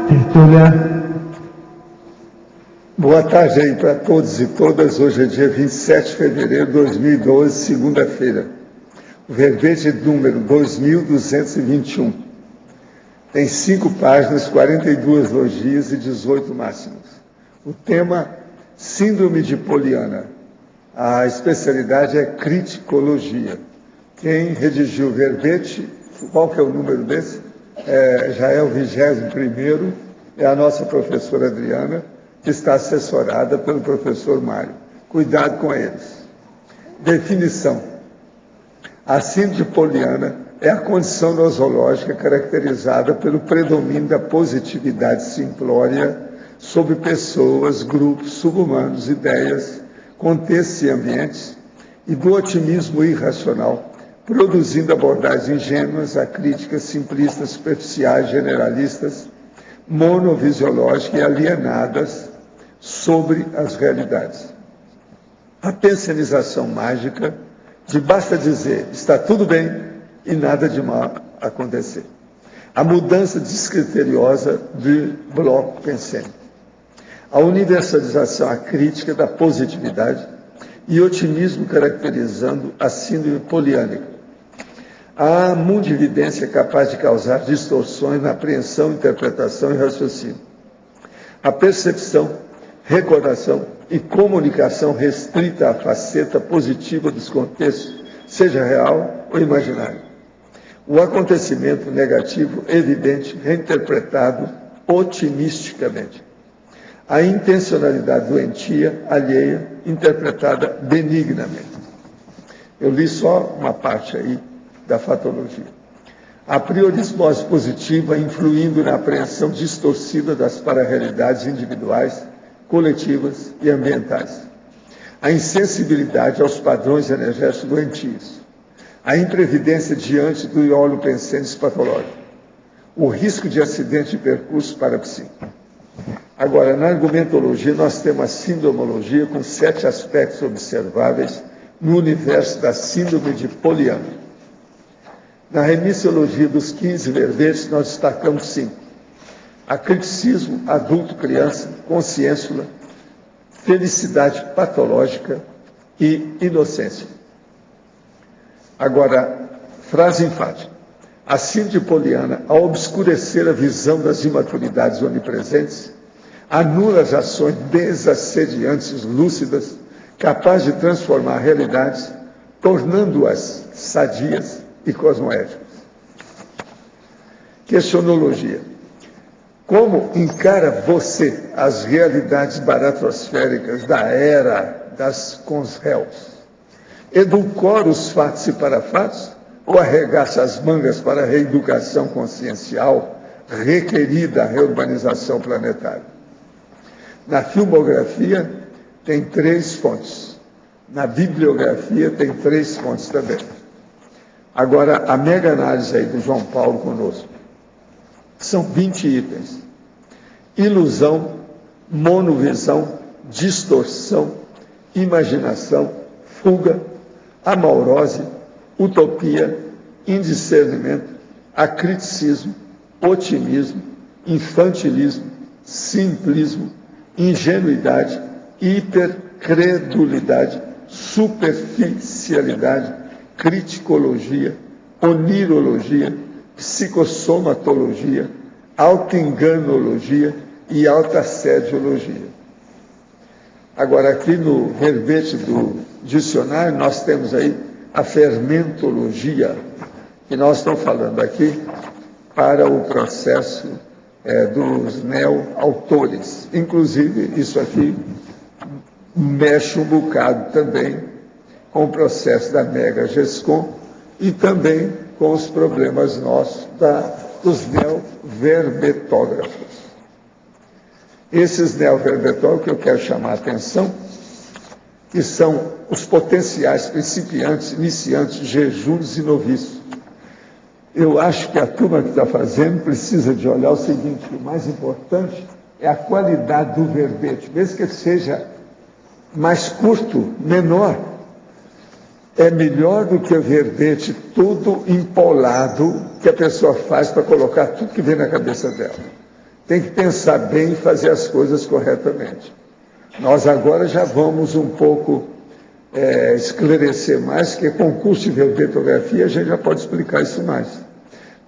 Tertúlia. Boa tarde aí para todos e todas. Hoje é dia 27 de fevereiro de 2012, segunda-feira. O verbete número 2221. Tem 5 páginas, 42 logias e 18 máximos. O tema, Síndrome de Poliana. A especialidade é criticologia. Quem redigiu o verbete, qual que é o número desse? Já é o 21º, é a nossa professora Adriana, que está assessorada pelo professor Mário. Cuidado com eles. Definição. A síndrome de Poliana é a condição nosológica caracterizada pelo predomínio da positividade simplória sobre pessoas, grupos, subhumanos, ideias, contextos e ambientes, e do otimismo irracional, produzindo abordagens ingênuas, acríticas, simplistas, superficiais, generalistas, monovisiológicas e alienadas sobre as realidades. A pensionização mágica de basta dizer está tudo bem e nada de mal acontecer. A mudança descriteriosa de bloco pensênico. A universalização acrítica da positividade e otimismo caracterizando a síndrome poliânica. A mundividência capaz de causar distorções na apreensão, interpretação e raciocínio. A percepção, recordação e comunicação restrita à faceta positiva dos contextos, seja real ou imaginário. O acontecimento negativo evidente, reinterpretado otimisticamente. A intencionalidade doentia, alheia, interpretada benignamente. Eu li só uma parte aí da fatologia. A priorismose positiva influindo na apreensão distorcida das pararrealidades individuais, coletivas e ambientais. A insensibilidade aos padrões energéticos doentios. A imprevidência diante do iolo pensênico patológico. O risco de acidente de percurso parapsíquico. Agora, na argumentologia, nós temos a sindomologia com 7 aspectos observáveis no universo da síndrome de Poliana. Na remissiologia dos 15 verbetes, nós destacamos 5. Acriticismo, adulto-criança, consciênsula, felicidade patológica e inocência. Agora, frase enfática. A síndrome de Poliana, ao obscurecer a visão das imaturidades onipresentes, anula as ações desassediantes lúcidas, capazes de transformar realidades, tornando-as sadias e cosmoéticas. Questionologia. Como encara você as realidades baratrosféricas da era das consréus? Edulcora os fatos e parafatos ou arregaça as mangas para a reeducação consciencial requerida à reurbanização planetária? Na filmografia tem 3 fontes. Na bibliografia tem 3 fontes também. Agora, a mega análise aí do João Paulo conosco. São 20 itens. Ilusão, monovisão, distorção, imaginação, fuga, amaurose, utopia, indiscernimento, acriticismo, otimismo, infantilismo, simplismo, ingenuidade, hipercredulidade, superficialidade, criticologia, onirologia, psicossomatologia, autoenganologia e autoassediologia. Agora, aqui no verbete do dicionário, nós temos aí a fermentologia, que nós estamos falando aqui para o processo dos neo-autores. Inclusive, isso aqui mexe um bocado também com o processo da Mega GESCOM e também com os problemas nossos dos neoverbetógrafos. Esses neoverbetógrafos que eu quero chamar a atenção, que são os potenciais principiantes, iniciantes, jejuns e noviços. Eu acho que a turma que está fazendo precisa de olhar o seguinte, que o mais importante é a qualidade do verbete, mesmo que ele seja mais curto, menor, é melhor do que o verbete todo empolado que a pessoa faz para colocar tudo que vem na cabeça dela. Tem que pensar bem e fazer as coisas corretamente. Nós agora já vamos um pouco esclarecer mais, que com o curso de verbetografia a gente já pode explicar isso mais.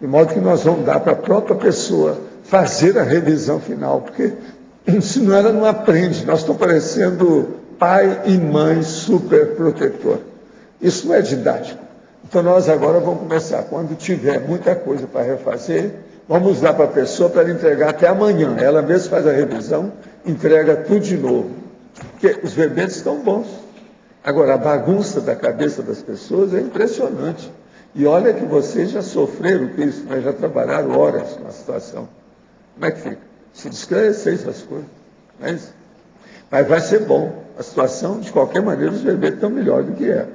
De modo que nós vamos dar para a própria pessoa fazer a revisão final, porque senão ela não aprende. Nós estamos parecendo pai e mãe super protetor. Isso não é didático. Então nós agora vamos começar. Quando tiver muita coisa para refazer, vamos dar para a pessoa para ela entregar até amanhã. Ela mesma faz a revisão, entrega tudo de novo. Porque os verbetes estão bons. Agora, a bagunça da cabeça das pessoas é impressionante. E olha que vocês já sofreram com isso, mas já trabalharam horas na situação. Como é que fica? Se esclarecer essas coisas. Não é isso? Mas vai ser bom. A situação, de qualquer maneira, os verbetes estão melhor do que é.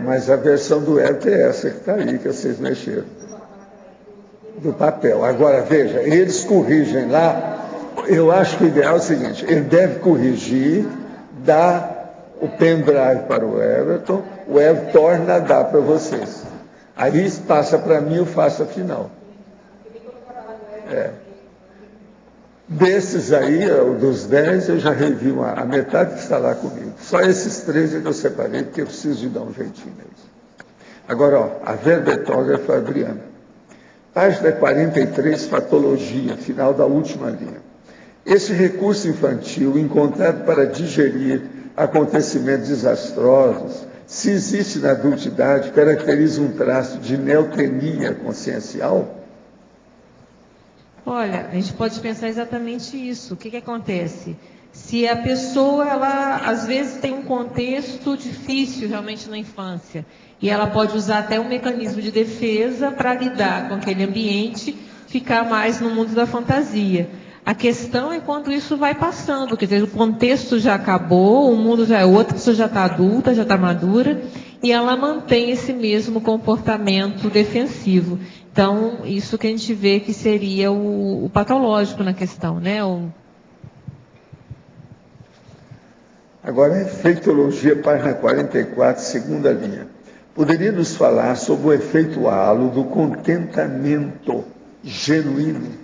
Mas a versão do Herto é essa que está aí, que vocês mexeram. Do papel. Agora, veja, eles corrigem lá. Eu acho que o ideal é o seguinte: ele deve corrigir, dar o pendrive para o Everton, o Everton torna a dar para vocês. Aí passa para mim, eu faço a final. Desses aí, dos 10, eu já revi a metade que está lá comigo. Só esses 3 eu separei, porque eu preciso de dar um jeitinho neles. Agora, a verbetógrafa Adriana. Página 43, patologia, final da última linha. Esse recurso infantil, encontrado para digerir acontecimentos desastrosos, se existe na adultidade, caracteriza um traço de neotenia consciencial? Olha, a gente pode pensar exatamente isso. O que acontece? Se a pessoa, ela às vezes tem um contexto difícil realmente na infância, e ela pode usar até um mecanismo de defesa para lidar com aquele ambiente, ficar mais no mundo da fantasia. A questão é quando isso vai passando, quer dizer, o contexto já acabou, o mundo já é outro, a pessoa já está adulta, já está madura, e ela mantém esse mesmo comportamento defensivo. Então, isso que a gente vê que seria o patológico na questão, né? Agora, efeitologia, página 44, segunda linha. Poderia nos falar sobre o efeito halo do contentamento genuíno?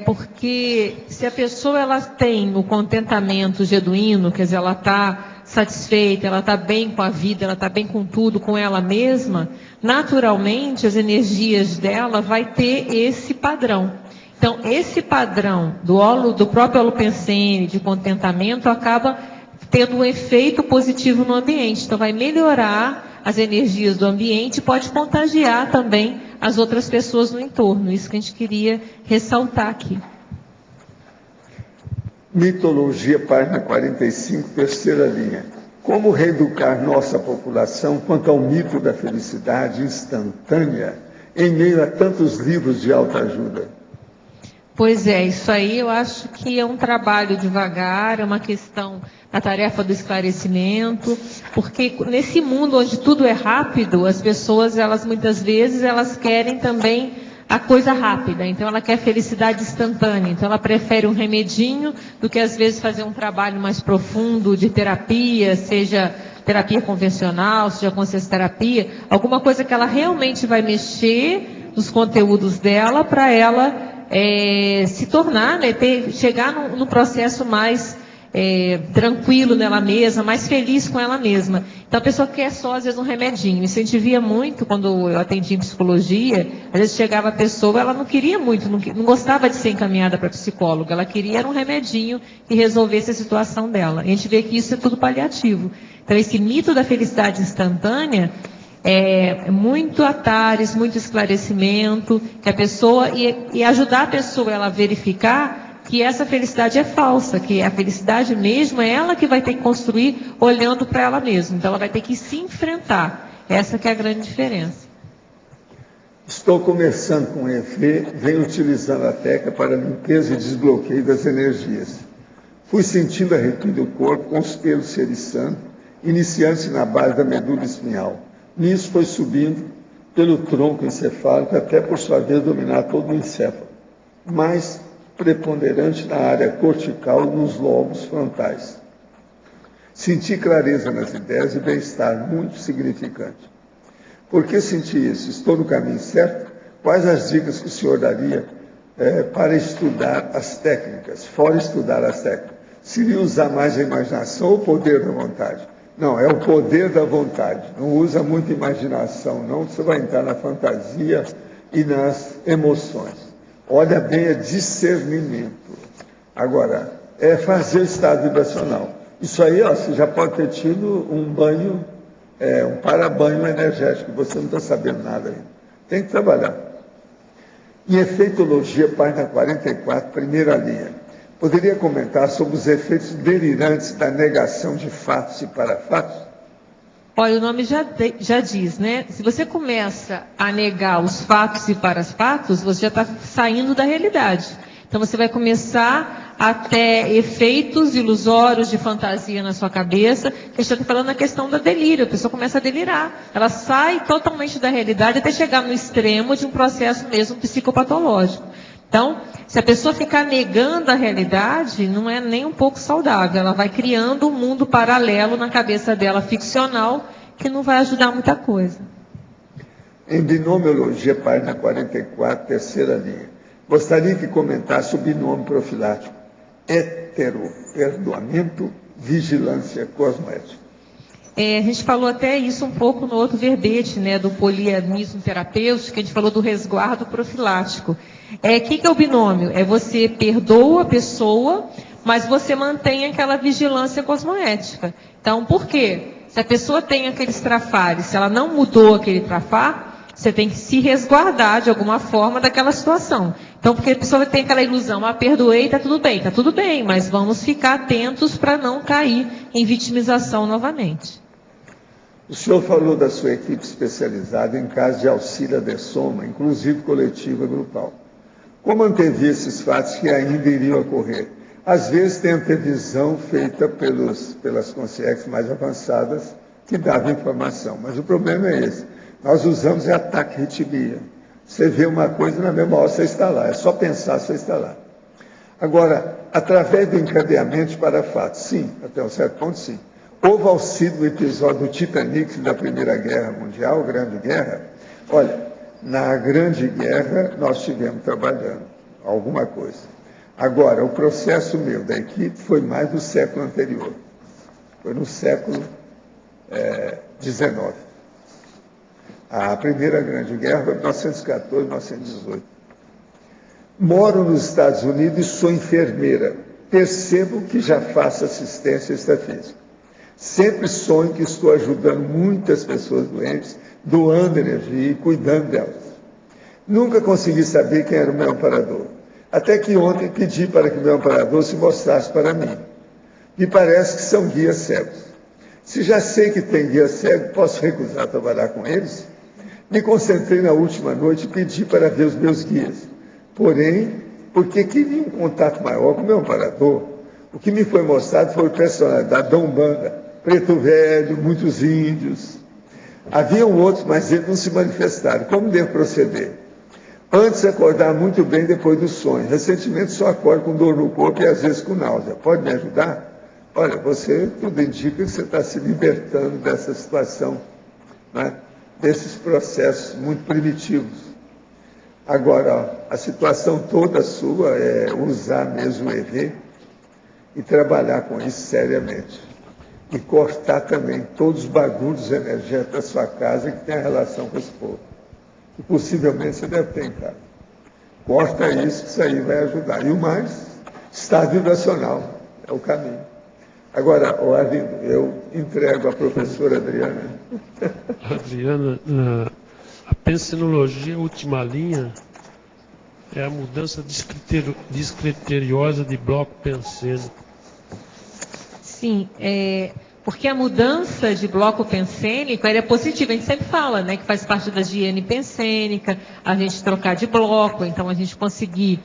Porque se a pessoa ela tem o contentamento genuíno, quer dizer, ela está satisfeita, ela está bem com a vida, ela está bem com tudo, com ela mesma, naturalmente as energias dela vai ter esse padrão. Então, esse padrão do próprio holopensene, de contentamento, acaba tendo um efeito positivo no ambiente. Então, vai melhorar as energias do ambiente e pode contagiar também as outras pessoas no entorno. Isso que a gente queria ressaltar aqui. Mitologia, página 45, terceira linha. Como reeducar nossa população quanto ao mito da felicidade instantânea em meio a tantos livros de autoajuda? Pois é, isso aí eu acho que é um trabalho devagar, é uma questão da tarefa do esclarecimento, porque nesse mundo onde tudo é rápido, as pessoas, elas muitas vezes, elas querem também a coisa rápida, então ela quer felicidade instantânea, então ela prefere um remedinho do que às vezes fazer um trabalho mais profundo de terapia, seja terapia convencional, seja consciencioterapia, alguma coisa que ela realmente vai mexer nos conteúdos dela para ela se tornar, né, chegar no processo mais tranquilo nela mesma, mais feliz com ela mesma. Então a pessoa quer só, às vezes, um remedinho. Isso a gente via muito quando eu atendi em psicologia. Às vezes chegava a pessoa, ela não queria muito, não gostava de ser encaminhada para psicóloga, ela queria era um remedinho que resolvesse a situação dela. E a gente vê que isso é tudo paliativo. Então esse mito da felicidade instantânea muito atares, muito esclarecimento, que a pessoa, e ajudar a pessoa ela a verificar que essa felicidade é falsa, que a felicidade mesmo é ela que vai ter que construir olhando para ela mesma. Então ela vai ter que se enfrentar. Essa que é a grande diferença. Estou começando com EV, venho utilizando a técnica para limpeza e desbloqueio das energias. Fui sentindo arrepio do corpo com os pelos se eriçando, iniciando-se na base da medula espinhal. Nisso foi subindo pelo tronco encefálico até, por sua vez, dominar todo o encéfalo. Mas preponderante na área cortical e nos lobos frontais. Senti clareza nas ideias e bem-estar muito significante. Por que senti isso? Estou no caminho certo? Quais as dicas que o senhor daria para estudar as técnicas? Fora estudar as técnicas, seria usar mais a imaginação ou o poder da vontade? Não, é o poder da vontade. Não usa muita imaginação, não. Você vai entrar na fantasia e nas emoções. Olha bem, é discernimento. Agora, é fazer o estado vibracional. Isso aí, ó, você já pode ter tido um banho, um para-banho energético. Você não está sabendo nada ainda. Tem que trabalhar. Em efeitologia, página 44, primeira linha. Poderia comentar sobre os efeitos delirantes da negação de fatos e parafatos? Olha, o nome já diz, né? Se você começa a negar os fatos e parafatos, você já está saindo da realidade. Então você vai começar a ter efeitos ilusórios de fantasia na sua cabeça. A gente está falando na questão da delírio, a pessoa começa a delirar. Ela sai totalmente da realidade até chegar no extremo de um processo mesmo psicopatológico. Então, se a pessoa ficar negando a realidade, não é nem um pouco saudável. Ela vai criando um mundo paralelo na cabeça dela, ficcional, que não vai ajudar muita coisa. Em binomiologia, página 44, terceira linha. Gostaria que comentasse o binômio profilático. Heteroperdoamento, vigilância cosmoética. A gente falou até isso um pouco no outro verbete, né, do polianismo terapêutico, que a gente falou do resguardo profilático. O que é o binômio? É você perdoa a pessoa, mas você mantém aquela vigilância cosmoética. Então, por quê? Se a pessoa tem aqueles trafares, se ela não mudou aquele trafar, você tem que se resguardar de alguma forma daquela situação. Então, porque a pessoa tem aquela ilusão, perdoei, está tudo bem, mas vamos ficar atentos para não cair em vitimização novamente. O senhor falou da sua equipe especializada em casos de auxílio de soma, inclusive coletiva e grupal. Como antever esses fatos que ainda iriam ocorrer? Às vezes tem antevisão feita pelas consciências mais avançadas que davam informação, mas o problema é esse. Nós usamos ataque ritmia. Você vê uma coisa, na mesma hora você está lá. É só pensar, você está lá. Agora, através do encadeamento para fatos, sim, até um certo ponto, sim. Houve auxílio no episódio do Titanic da Primeira Guerra Mundial, Grande Guerra. Olha, na Grande Guerra nós estivemos trabalhando alguma coisa. Agora, o processo meu da equipe foi mais do século anterior. Foi no século XIX. A Primeira Grande Guerra foi em 1914, 1918. Moro nos Estados Unidos e sou enfermeira. Percebo que já faço assistência extrafísica. Sempre sonho que estou ajudando muitas pessoas doentes, doando energia e cuidando delas. Nunca consegui saber quem era o meu amparador. Até que ontem pedi para que o meu amparador se mostrasse para mim. Me parece que são guias cegos. Se já sei que tem guia cego, posso recusar trabalhar com eles? Me concentrei na última noite e pedi para ver os meus guias. Porém, porque queria um contato maior com o meu amparador, o que me foi mostrado foi a personalidade da Umbanda, preto velho, muitos índios. Haviam outros, mas eles não se manifestaram. Como devo proceder? Antes, acordar muito bem depois do sonho. Recentemente, só acordo com dor no corpo e às vezes com náusea. Pode me ajudar? Olha, tudo indica que você está se libertando dessa situação, né? Desses processos muito primitivos. Agora, a situação toda sua é usar mesmo o EV e trabalhar com isso seriamente. E cortar também todos os bagulhos energéticos da sua casa que tem a relação com esse povo. Que possivelmente você deve ter em casa. Corta isso, que isso aí vai ajudar. E o mais, estado vibracional é o caminho. Agora, Arlindo, eu entrego à professora Adriana. Adriana, a pensenologia, última linha, é a mudança discriteriosa de bloco pensênico. Sim, porque a mudança de bloco pensênico é positiva. A gente sempre fala, né, que faz parte da higiene pensênica, a gente trocar de bloco, então a gente conseguir...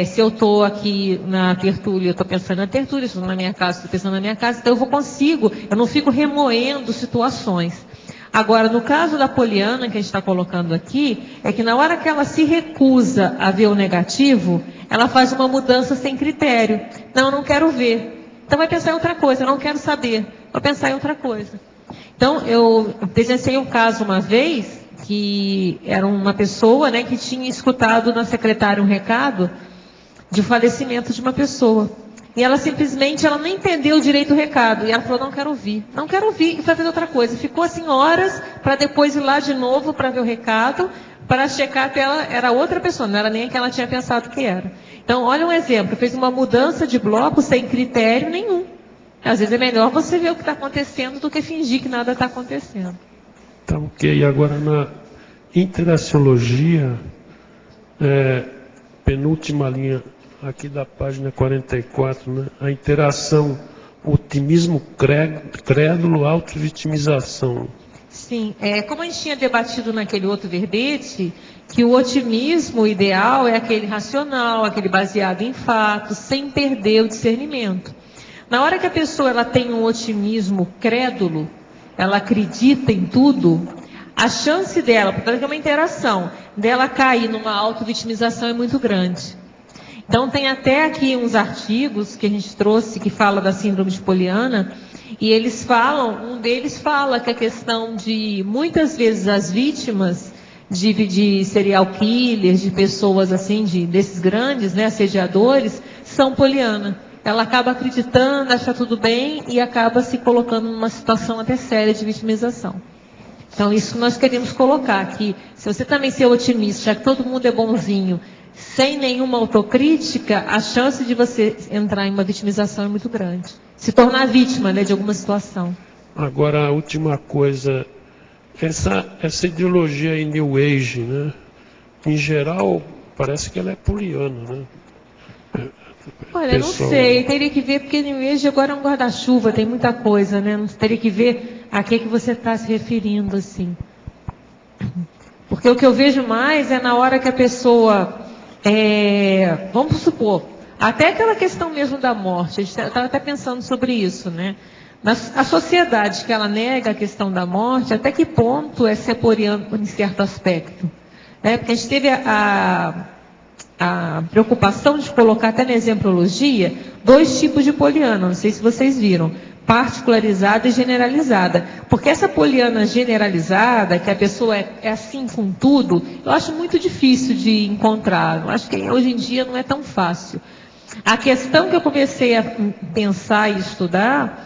se eu estou aqui na tertúlia, eu estou pensando na tertúlia, estou na minha casa, estou pensando na minha casa, então eu não fico remoendo situações. Agora, no caso da Poliana, que a gente está colocando aqui, é que na hora que ela se recusa a ver o negativo, ela faz uma mudança sem critério. Não, eu não quero ver. Então vai pensar em outra coisa, eu não quero saber. Vou pensar em outra coisa. Então, eu presenciei um caso uma vez, que era uma pessoa, né, que tinha escutado na secretária um recado de falecimento de uma pessoa. E ela simplesmente, ela não entendeu direito o recado. E ela falou, não quero ouvir. Não quero ouvir. E foi fazer outra coisa. Ficou assim horas para depois ir lá de novo para ver o recado, para checar que ela era outra pessoa, não era nem a que ela tinha pensado que era. Então, olha um exemplo. Fez uma mudança de bloco sem critério nenhum. Às vezes é melhor você ver o que está acontecendo do que fingir que nada está acontecendo. Tá ok. Agora, na interaciologia, penúltima linha aqui da página 44, né? A interação, otimismo crédulo, autovitimização. Sim, como a gente tinha debatido naquele outro verbete, que o otimismo ideal é aquele racional, aquele baseado em fatos, sem perder o discernimento. Na hora que a pessoa ela tem um otimismo crédulo, ela acredita em tudo, a chance dela, porque é uma interação, dela cair numa autovitimização é muito grande. Então tem até aqui uns artigos que a gente trouxe que fala da síndrome de Poliana, e eles falam, um deles fala que a questão de, muitas vezes as vítimas de serial killers, de pessoas assim, desses grandes, né, assediadores, são poliana. Ela acaba acreditando, acha tudo bem e acaba se colocando numa situação até séria de vitimização. Então, isso que nós queremos colocar aqui. Se você também ser otimista, já que todo mundo é bonzinho, sem nenhuma autocrítica, a chance de você entrar em uma vitimização é muito grande. Se tornar vítima, né, de alguma situação. Agora, a última coisa, essa ideologia aí New Age, né? Em geral, parece que ela é poliana, né? Olha, não sei, teria que ver, porque New Age agora é um guarda-chuva, tem muita coisa, né? Não teria que ver a que você está se referindo, assim. Porque o que eu vejo mais é na hora que a pessoa, vamos supor, até aquela questão mesmo da morte, a gente estava até pensando sobre isso, né? A sociedade que ela nega a questão da morte, até que ponto é ser poliana em certo aspecto? Porque a gente teve a preocupação de colocar até na exemplologia 2 tipos de poliana, não sei se vocês viram, particularizada e generalizada. Porque essa poliana generalizada, que a pessoa é assim com tudo, eu acho muito difícil de encontrar. Eu acho que hoje em dia não é tão fácil. A questão que eu comecei a pensar e estudar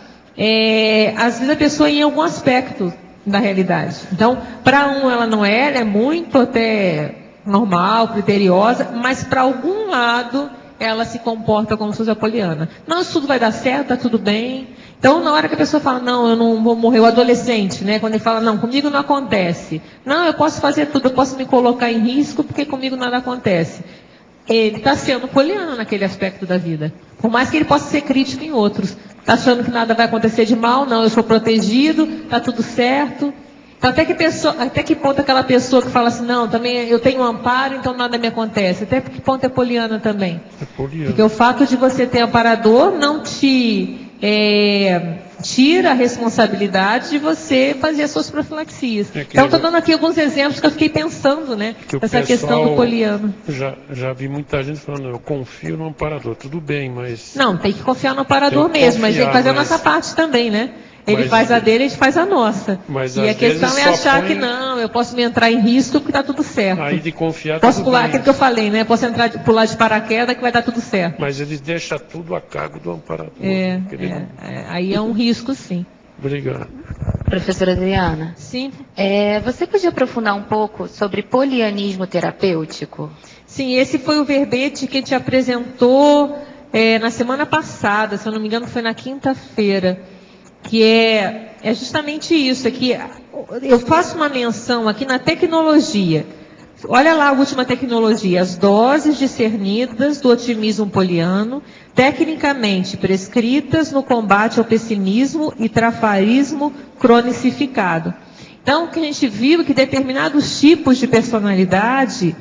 às vezes a pessoa em algum aspecto da realidade. Então, para ela não é, ela é muito até normal, criteriosa, mas para algum lado ela se comporta como se fosse a poliana. Não, isso tudo vai dar certo, está tudo bem. Então, na hora que a pessoa fala, não, eu não vou morrer, o adolescente, né? Quando ele fala, não, comigo não acontece. Não, eu posso fazer tudo, eu posso me colocar em risco, porque comigo nada acontece. Ele está sendo poliana naquele aspecto da vida. Por mais que ele possa ser crítico em outros. Está achando que nada vai acontecer de mal, não, eu sou protegido, está tudo certo. Então, até que ponto aquela pessoa que fala assim, não, também eu tenho um amparo, então nada me acontece. Até que ponto é poliana também? É poliana. Porque o fato de você ter amparador não te tira a responsabilidade de você fazer as suas profilaxias. Então, estou dando aqui alguns exemplos que eu fiquei pensando, né? Essa questão do poliano. Já vi muita gente falando, eu confio no amparador. Tudo bem, mas... Não, tem que confiar no amparador mesmo, mas tem que fazer a nossa parte também, né? Ele faz a dele, a gente faz a nossa. E a questão é achar que não, eu posso me entrar em risco porque está tudo certo. Aí de confiar posso pular, aquilo que eu falei, né? Posso pular de paraquedas que vai dar tudo certo. Mas eles deixam tudo a cargo do amparador. Aí é um risco, sim. Obrigado. Professora Adriana. Sim. Você podia aprofundar um pouco sobre polianismo terapêutico? Sim, esse foi o verbete que a gente apresentou na semana passada, se eu não me engano foi na quinta-feira. Que é justamente isso, aqui eu faço uma menção aqui na tecnologia. Olha lá a última tecnologia, as doses discernidas do otimismo poliano, tecnicamente prescritas no combate ao pessimismo e trafarismo cronicificado. Então, o que a gente viu é que determinados tipos de personalidade,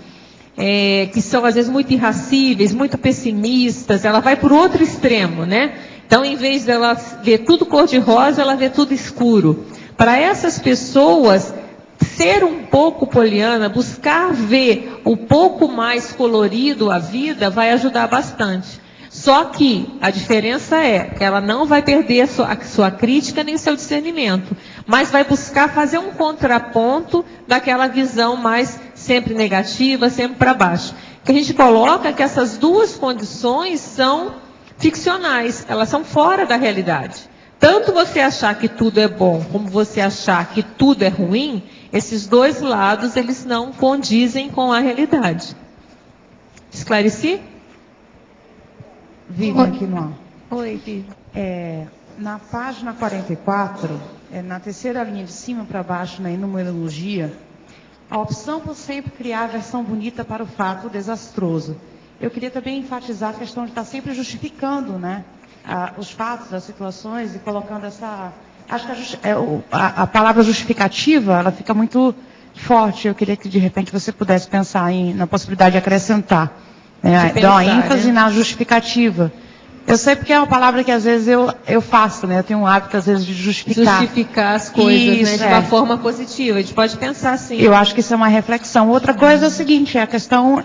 que são às vezes muito irracíveis, muito pessimistas, ela vai por outro extremo, né? Então, em vez dela ver tudo cor-de-rosa, ela vê tudo escuro. Para essas pessoas, ser um pouco poliana, buscar ver o pouco mais colorido a vida vai ajudar bastante. Só que a diferença é que ela não vai perder a sua crítica nem seu discernimento, mas vai buscar fazer um contraponto daquela visão mais sempre negativa, sempre para baixo. Que a gente coloca que essas duas condições são ficcionais, elas são fora da realidade. Tanto você achar que tudo é bom, como você achar que tudo é ruim, esses dois lados, eles não condizem com a realidade. Esclareci? Vivian aqui no ar. Oi, Vivian. Na página 44, na terceira linha de cima para baixo, na enumerologia, a opção por sempre criar a versão bonita para o fato desastroso. Eu queria também enfatizar a questão de estar sempre justificando, né, os fatos, as situações e colocando essa... Acho que a palavra justificativa, ela fica muito forte. Eu queria que, de repente, você pudesse pensar na possibilidade de acrescentar. Dar uma ênfase na justificativa. Eu sei porque é uma palavra que às vezes eu faço, né? Eu tenho um hábito às vezes de justificar. Justificar as coisas, isso, né? De uma forma positiva. A gente pode pensar assim. Eu acho que isso é uma reflexão. Outra coisa é o seguinte, a questão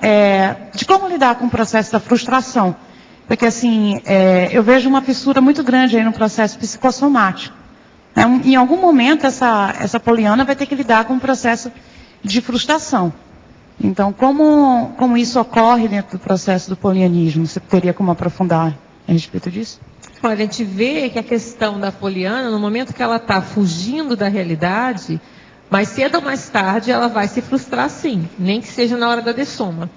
de como lidar com o processo da frustração. Porque assim, eu vejo uma fissura muito grande aí no processo psicossomático. Em algum momento essa poliana vai ter que lidar com o processo de frustração. Então, como isso ocorre dentro do processo do polianismo? Você teria como aprofundar a respeito disso? Olha, a gente vê que a questão da poliana, no momento que ela está fugindo da realidade, mais cedo ou mais tarde ela vai se frustrar sim, nem que seja na hora da dessoma.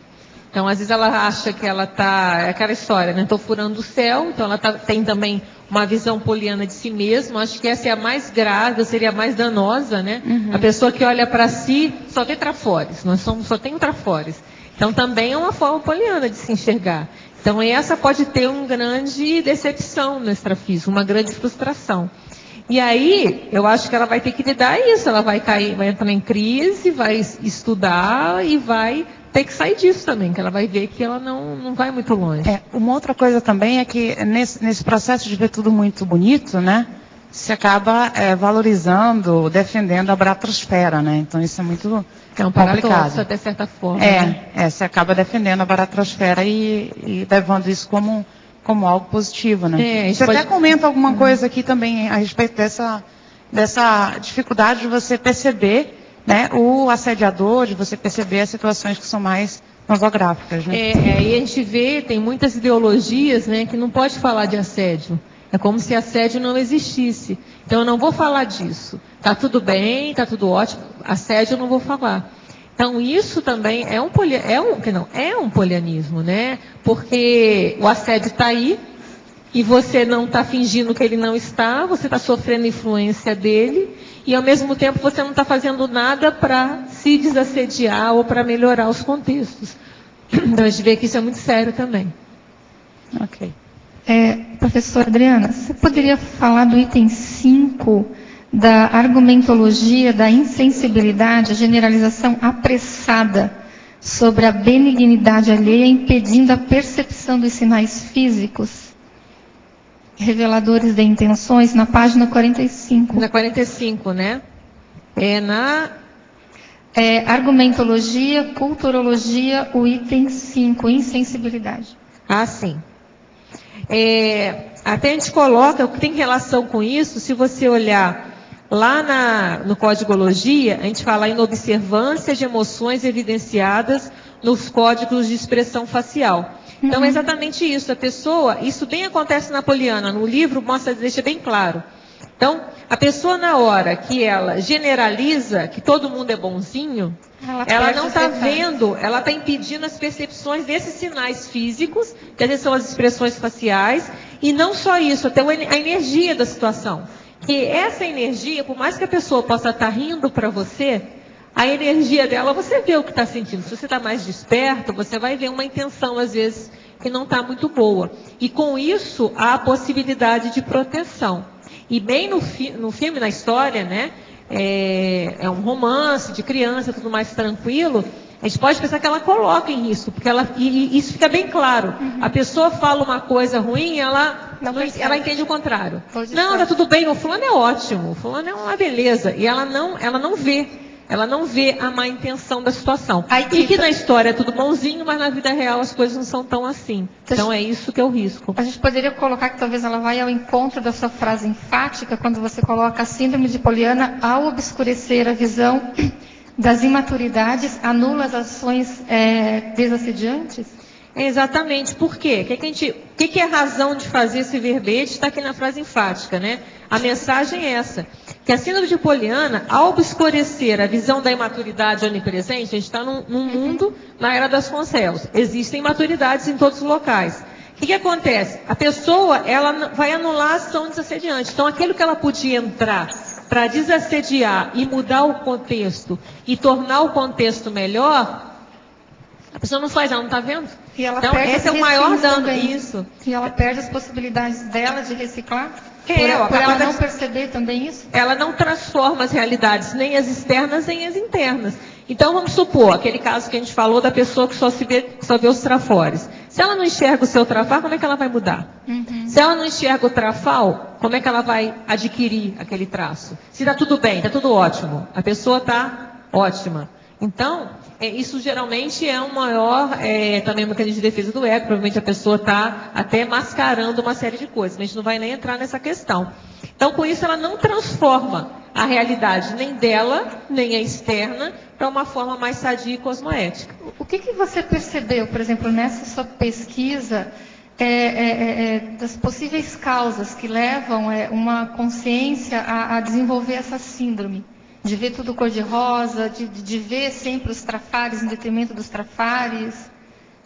Então, às vezes ela acha que ela está... É aquela história, né? Estou furando o céu, então ela tem também uma visão poliana de si mesma. Acho que essa é a mais grave, seria a mais danosa, né? A pessoa que olha para si só vê trafores, só tem trafores. Então, também é uma forma poliana de se enxergar. Então, essa pode ter uma grande decepção no extrafísico, uma grande frustração. E aí, eu acho que ela vai ter que lidar isso. Ela vai entrar em crise, vai estudar e vai ter que sair disso também, que ela vai ver que ela não vai muito longe. Uma outra coisa também é que nesse processo de ver tudo muito bonito, né, se acaba valorizando, defendendo a baratrosfera, né? Então isso é muito um complicado. Paradoxo, até certa forma. Você acaba defendendo a baratrosfera e levando isso como algo positivo, né? Você até comenta alguma coisa aqui também a respeito dessa dificuldade de você perceber, né, o assediador, de você perceber as situações que são mais nosográficas, né? E a gente vê, tem muitas ideologias, né, que não pode falar de assédio. É como se assédio não existisse. Então eu não vou falar disso. Tá tudo bem, tá tudo ótimo. Assédio eu não vou falar. Então isso também é um polianismo, né? Porque o assédio está aí e você não está fingindo que ele não está, você está sofrendo influência dele. E, ao mesmo tempo, você não está fazendo nada para se desassediar ou para melhorar os contextos. Então, a gente vê que isso é muito sério também. Ok. Professora Adriana, você poderia falar do item 5 da argumentologia da insensibilidade, a generalização apressada sobre a benignidade alheia, impedindo a percepção dos sinais físicos reveladores de intenções, na página 45. Na 45, né? Argumentologia, culturologia, o item 5, insensibilidade. Ah, sim. Até a gente coloca o que tem relação com isso, se você olhar lá no Códigologia, a gente fala em observância de emoções evidenciadas nos códigos de expressão facial. Então, é exatamente isso. A pessoa, isso bem acontece na poliana. No livro deixa bem claro. Então, a pessoa na hora que ela generaliza que todo mundo é bonzinho, ela não está vendo, ela está impedindo as percepções desses sinais físicos, que às vezes são as expressões faciais, e não só isso, até a energia da situação. Que essa energia, por mais que a pessoa possa estar rindo para você, a energia dela, você vê o que está sentindo. Se você está mais desperto, você vai ver uma intenção, às vezes, que não está muito boa. E com isso, há a possibilidade de proteção. E bem no filme, na história, né? É um romance de criança, tudo mais tranquilo. A gente pode pensar que ela coloca em risco, porque e isso fica bem claro. A pessoa fala uma coisa ruim, ela entende o contrário. Não, tá tudo bem, o fulano é ótimo, o fulano é uma beleza. E ela não vê. Ela não vê a má intenção da situação. E que na história é tudo bonzinho, mas na vida real as coisas não são tão assim. Então é isso que é o risco. A gente poderia colocar que talvez ela vai ao encontro da sua frase enfática, quando você coloca a síndrome de Poliana, ao obscurecer a visão das imaturidades, anula as ações desassediantes? Exatamente. Por quê? O que é a razão de fazer esse verbete? Está aqui na frase enfática, né? A mensagem é essa, que a síndrome de Poliana, ao obscurecer a visão da imaturidade onipresente, a gente está num mundo na era das Vasconcelos. Existem imaturidades em todos os locais. O que acontece? A pessoa, ela vai anular a ação desassediante. Então, aquilo que ela podia entrar para desassediar e mudar o contexto e tornar o contexto melhor, a pessoa não faz, ela não está vendo? E ela então, perde esse é o maior dano. Também. Isso. E ela perde as possibilidades dela de reciclar? Por ela não perceber também isso? Ela não transforma as realidades, nem as externas, nem as internas. Então, vamos supor, aquele caso que a gente falou da pessoa que só vê os trafores. Se ela não enxerga o seu trafar, como é que ela vai mudar? Se ela não enxerga o trafal, como é que ela vai adquirir aquele traço? Se está tudo bem, está tudo ótimo, a pessoa está ótima. Então, isso geralmente é um maior, também um mecanismo de defesa do ego, provavelmente a pessoa está até mascarando uma série de coisas, mas a gente não vai nem entrar nessa questão. Então, com isso, ela não transforma a realidade nem dela, nem a externa, para uma forma mais sadia e cosmoética. O que você percebeu, por exemplo, nessa sua pesquisa, das possíveis causas que levam uma consciência a desenvolver essa síndrome? De ver tudo cor-de-rosa, de ver sempre os trafares em detrimento dos trafares,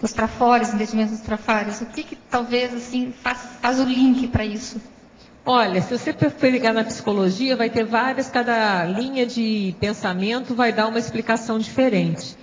dos trafores em detrimento dos trafares. O que talvez assim faz o link para isso? Olha, se você pegar na psicologia, vai ter cada linha de pensamento vai dar uma explicação diferente.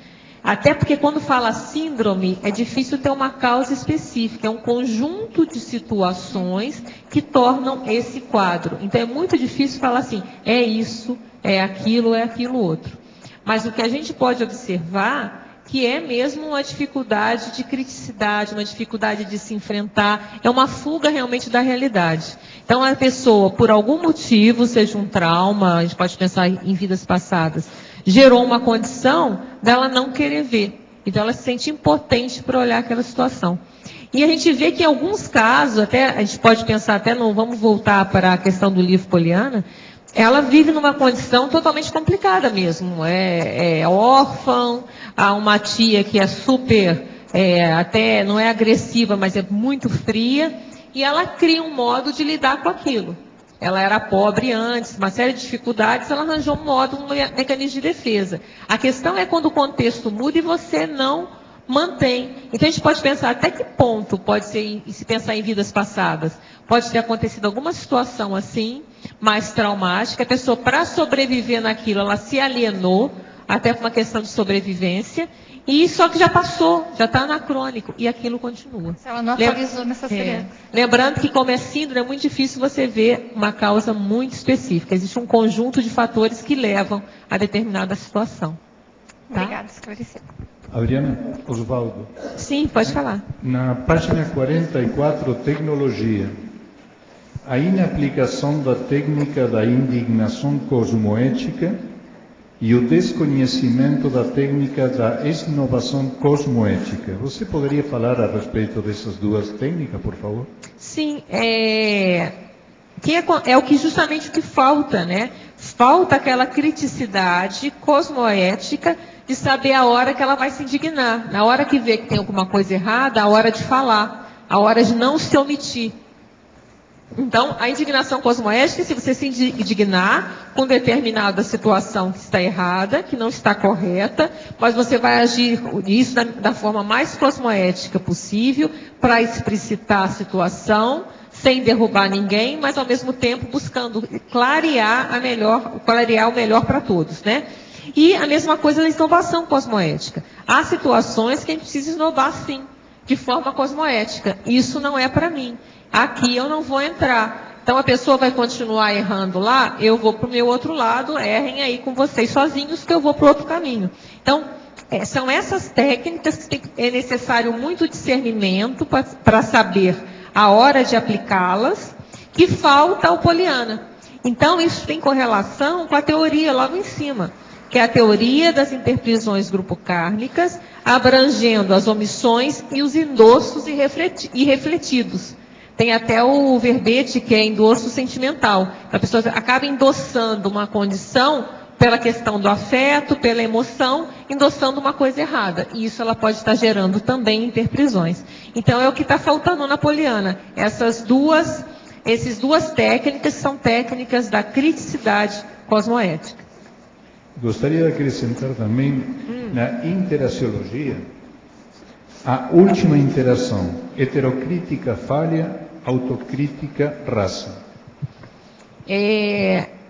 Até porque quando fala síndrome, é difícil ter uma causa específica, é um conjunto de situações que tornam esse quadro. Então é muito difícil falar assim, é isso, é aquilo outro. Mas o que a gente pode observar que é mesmo uma dificuldade de criticidade, uma dificuldade de se enfrentar, é uma fuga realmente da realidade. Então a pessoa, por algum motivo, seja um trauma, a gente pode pensar em vidas passadas, gerou uma condição dela não querer ver. Então ela se sente impotente para olhar aquela situação. E a gente vê que em alguns casos, até a gente pode pensar, vamos voltar para a questão do livro Poliana, ela vive numa condição totalmente complicada mesmo. É órfã, há uma tia que é super, até não é agressiva, mas é muito fria, e ela cria um modo de lidar com aquilo. Ela era pobre antes, uma série de dificuldades, ela arranjou um mecanismo de defesa. A questão é quando o contexto muda e você não mantém. Então a gente pode pensar até que ponto pode ser, se pensar em vidas passadas, pode ter acontecido alguma situação assim, mais traumática, a pessoa para sobreviver naquilo, ela se alienou, até por uma questão de sobrevivência, e só que já passou, já está anacrônico, e aquilo continua. Ela não atualizou nessa série. Lembrando que como é síndrome, é muito difícil você ver uma causa muito específica. Existe um conjunto de fatores que levam a determinada situação. Tá? Obrigada, esclareceu. Adriana, Osvaldo. Sim, pode falar. Na página 44, tecnologia. Aí na aplicação da técnica da indignação cosmoética e o desconhecimento da técnica da inovação cosmoética. Você poderia falar a respeito dessas duas técnicas, por favor? Sim, é o que justamente o que falta, né? Falta aquela criticidade cosmoética de saber a hora que ela vai se indignar. Na hora que vê que tem alguma coisa errada, a hora de falar, a hora de não se omitir. Então, a indignação cosmoética, se você se indignar com determinada situação que está errada, que não está correta, mas você vai agir isso da forma mais cosmoética possível, para explicitar a situação, sem derrubar ninguém, mas ao mesmo tempo buscando clarear o melhor para todos, né? E a mesma coisa da inovação cosmoética. Há situações que a gente precisa inovar sim, de forma cosmoética. Isso não é para mim. Aqui eu não vou entrar. Então a pessoa vai continuar errando lá, eu vou para o meu outro lado, errem aí com vocês sozinhos que eu vou para o outro caminho. Então, são essas técnicas que é necessário muito discernimento para saber a hora de aplicá-las, que falta ao Poliana. Então isso tem correlação com a teoria logo em cima. que é a teoria das interprisões grupocárnicas, abrangendo as omissões e os endossos irrefletidos. Tem até o verbete que é endosso sentimental. A pessoa acaba endossando uma condição pela questão do afeto, pela emoção, endossando uma coisa errada. E isso ela pode estar gerando também interprisões. Então é o que está faltando na poliana. Essas duas técnicas são técnicas da criticidade cosmoética. Gostaria de acrescentar também, na interaciologia, a última interação, heterocrítica falha, autocrítica raça.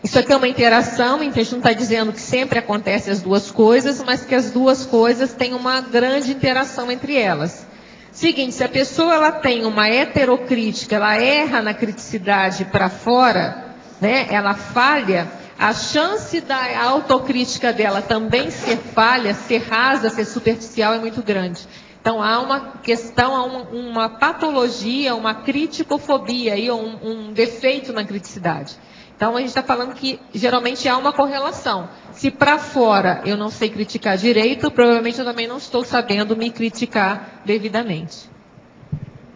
Isso aqui é uma interação, então a gente não está dizendo que sempre acontece as duas coisas, mas que as duas coisas têm uma grande interação entre elas. Seguinte, se a pessoa ela tem uma heterocrítica, ela erra na criticidade para fora, né, ela falha, a chance da autocrítica dela também ser falha, ser rasa, ser superficial é muito grande. Então há uma questão, há uma patologia, uma criticofobia, aí, um defeito na criticidade. Então a gente está falando que geralmente há uma correlação. Se para fora eu não sei criticar direito, provavelmente eu também não estou sabendo me criticar devidamente.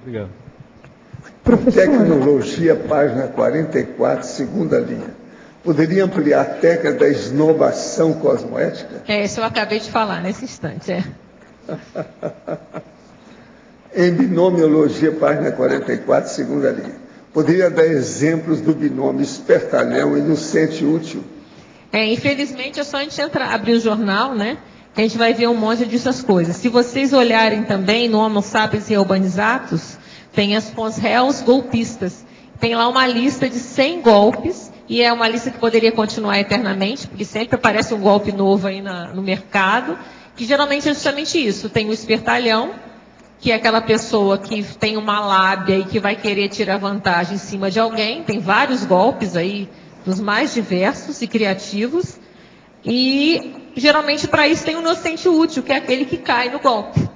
Obrigado. Tecnologia, página 44, segunda linha. Poderia ampliar a técnica da esnobação cosmoética? Isso eu acabei de falar nesse instante, Em binomiologia, página 44, segunda linha. Poderia dar exemplos do binômio espertalhão inocente útil? Infelizmente é só a gente abrir o jornal, né? Que a gente vai ver um monte dessas coisas. Se vocês olharem também no Homo sapiens reubanizatus, tem as pons réus golpistas. Tem lá uma lista de 100 golpes, e é uma lista que poderia continuar eternamente, porque sempre aparece um golpe novo aí no mercado, que geralmente é justamente isso. Tem o espertalhão, que é aquela pessoa que tem uma lábia e que vai querer tirar vantagem em cima de alguém. Tem vários golpes aí, dos mais diversos e criativos. E, geralmente, para isso tem o inocente útil, que é aquele que cai no golpe.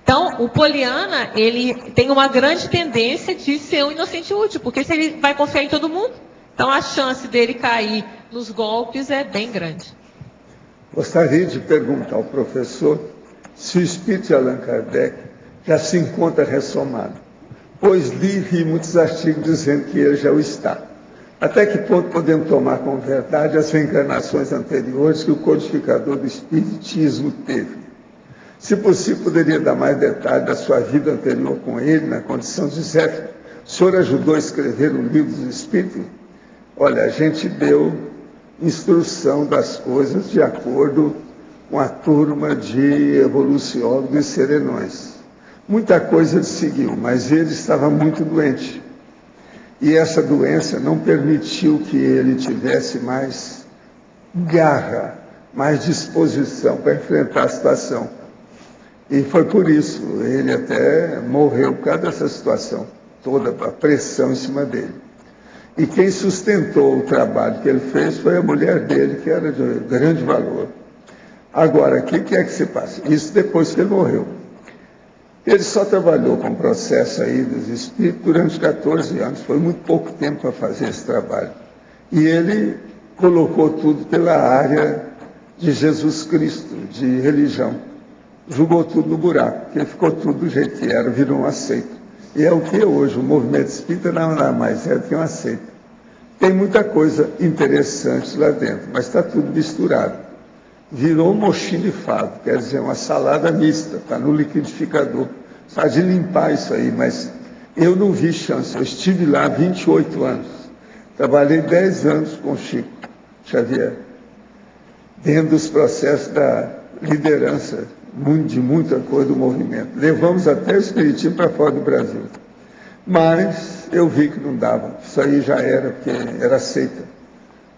Então, o poliana, ele tem uma grande tendência de ser um inocente útil, porque se ele vai confiar em todo mundo, então a chance dele cair nos golpes é bem grande. Gostaria de perguntar ao professor se o espírito de Allan Kardec já se encontra ressomado, pois li muitos artigos dizendo que ele já o está. Até que ponto podemos tomar como verdade as reencarnações anteriores que o codificador do espiritismo teve? Se possível, poderia dar mais detalhes da sua vida anterior com ele, na condição de Zéfiro. O senhor ajudou a escrever o livro dos Espíritos? Olha, a gente deu instrução das coisas de acordo com a turma de evoluciólogos e serenões. Muita coisa ele seguiu, mas ele estava muito doente. E essa doença não permitiu que ele tivesse mais garra, mais disposição para enfrentar a situação. E foi por isso, ele até morreu por causa dessa situação, toda a pressão em cima dele. E quem sustentou o trabalho que ele fez foi a mulher dele, que era de grande valor. Agora, o que é que se passa? Isso depois que ele morreu. Ele só trabalhou com o processo aí dos espíritos durante 14 anos, foi muito pouco tempo para fazer esse trabalho. E ele colocou tudo pela área de Jesus Cristo, de religião. Jogou tudo no buraco, porque ficou tudo do jeito que era, virou um aceito. E é o que hoje, o movimento espírita não é mais do que um aceito. Tem muita coisa interessante lá dentro, mas está tudo misturado. Virou um mochilifado, quer dizer, uma salada mista, está no liquidificador. Está de limpar isso aí, mas eu não vi chance. Eu estive lá há 28 anos. Trabalhei 10 anos com o Chico Xavier, dentro dos processos da liderança de muita coisa do movimento. Levamos até o espiritismo para fora do Brasil. Mas eu vi que não dava. Isso aí já era, porque era seita.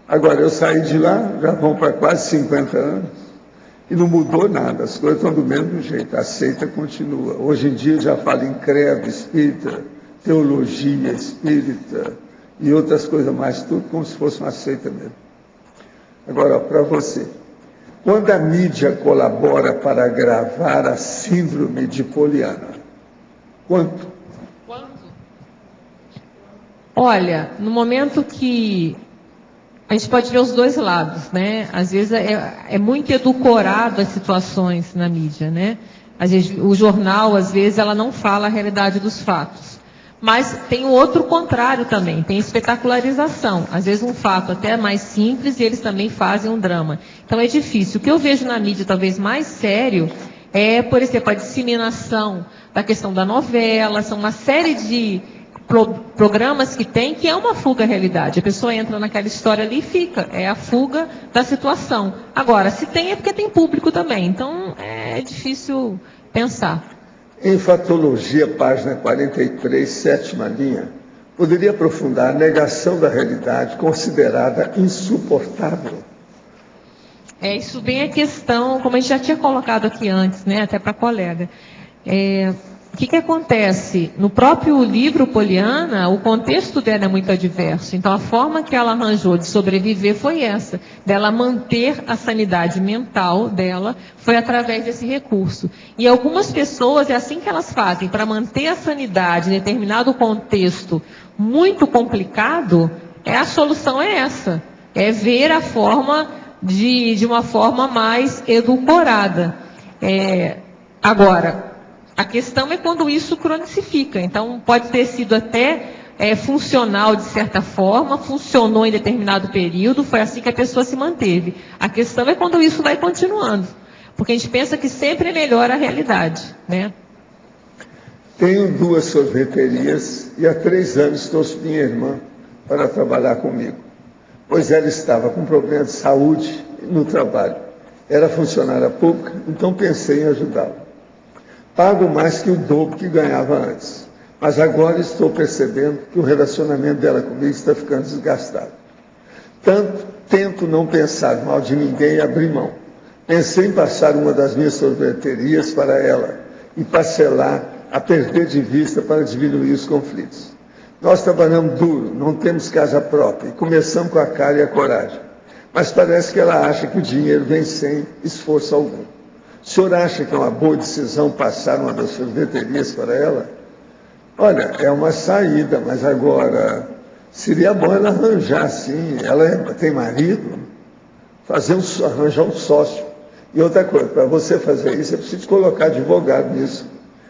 Agora, eu saí de lá, já vão para quase 50 anos, e não mudou nada, as coisas estão do mesmo jeito, a seita continua. Hoje em dia já fala em credo espírita, teologia espírita e outras coisas mais, tudo como se fosse uma seita mesmo. Agora, para você, quando a mídia colabora para agravar a síndrome de Poliana? Quanto? Olha, no momento que A gente pode ver os dois lados, né? Às vezes é muito edulcorado as situações na mídia, né? Às vezes, o jornal, às vezes, ela não fala a realidade dos fatos. Mas tem o outro contrário também, tem espetacularização. Às vezes um fato até mais simples e eles também fazem um drama. Então é difícil. O que eu vejo na mídia talvez mais sério é, por exemplo, a disseminação da questão da novela, são uma série de programas que tem, que é uma fuga à realidade. A pessoa entra naquela história ali e fica. É a fuga da situação. Agora, se tem é porque tem público também. Então é difícil pensar. Enfatologia, página 43, sétima linha, poderia aprofundar a negação da realidade considerada insuportável? É, isso bem a questão, como a gente já tinha colocado aqui antes, né, até para a colega. O que acontece? No próprio livro Poliana, o contexto dela é muito adverso. Então, a forma que ela arranjou de sobreviver foi essa, dela manter a sanidade mental dela, foi através desse recurso. E algumas pessoas, é assim que elas fazem, para manter a sanidade em determinado contexto muito complicado, a solução é essa, é ver a forma de uma forma mais edulcorada. Agora, a questão é quando isso cronifica. Então, pode ter sido até funcional de certa forma, funcionou em determinado período, foi assim que a pessoa se manteve. A questão é quando isso vai continuando. Porque a gente pensa que sempre é melhor a realidade, né? Tenho 2 sorveterias e há 3 anos trouxe minha irmã para trabalhar comigo, pois ela estava com problema de saúde no trabalho. Era funcionária pública, então pensei em ajudá-la. Pago mais que o dobro que ganhava antes, mas agora estou percebendo que o relacionamento dela comigo está ficando desgastado. Tento não pensar mal de ninguém e abrir mão. Pensei em passar uma das minhas sorveterias para ela e parcelar a perder de vista para diminuir os conflitos. Nós trabalhamos duro, não temos casa própria e começamos com a cara e a coragem. Mas parece que ela acha que o dinheiro vem sem esforço algum. O senhor acha que é uma boa decisão passar uma das sorveterias para ela? Olha, é uma saída, mas agora seria bom ela arranjar, sim. Ela tem marido, arranjar um sócio. E outra coisa, para você fazer isso, é preciso colocar advogado nisso,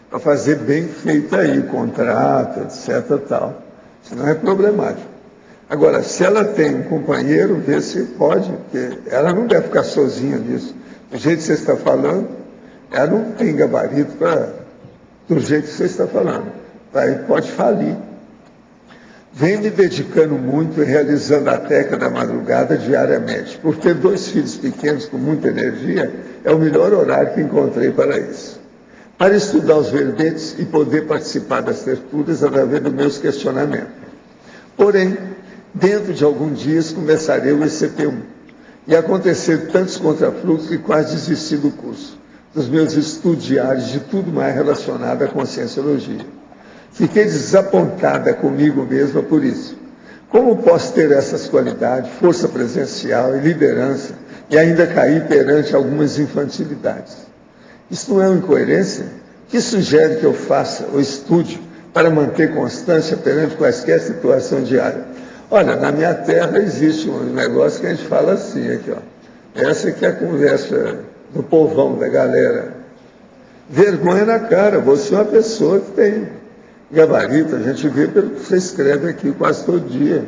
para fazer bem feito aí o contrato, etc. tal. Senão é problemático. Agora, se ela tem um companheiro, vê se pode, porque ela não deve ficar sozinha nisso. Do jeito que você está falando, ela não tem gabarito do jeito que você está falando. Aí pode falir. Venho me dedicando muito e realizando a técnica da madrugada diariamente. Por ter 2 filhos pequenos com muita energia, é o melhor horário que encontrei para isso. Para estudar os verbetes e poder participar das tertúlias através dos meus questionamentos. Porém, dentro de alguns dias começarei o ECP1. E acontecer tantos contrafluxos que quase desisti do curso, dos meus estudos diários, de tudo mais relacionado à conscienciologia. Fiquei desapontada comigo mesma por isso. Como posso ter essas qualidades, força presencial e liderança, e ainda cair perante algumas infantilidades? Isso não é uma incoerência? Que sugere que eu faça ou estude para manter constância perante quaisquer situação diária? Olha, na minha terra existe um negócio que a gente fala assim, aqui, ó. Essa aqui é a conversa do povão, da galera. Vergonha na cara, você é uma pessoa que tem gabarito, a gente vê pelo que você escreve aqui quase todo dia.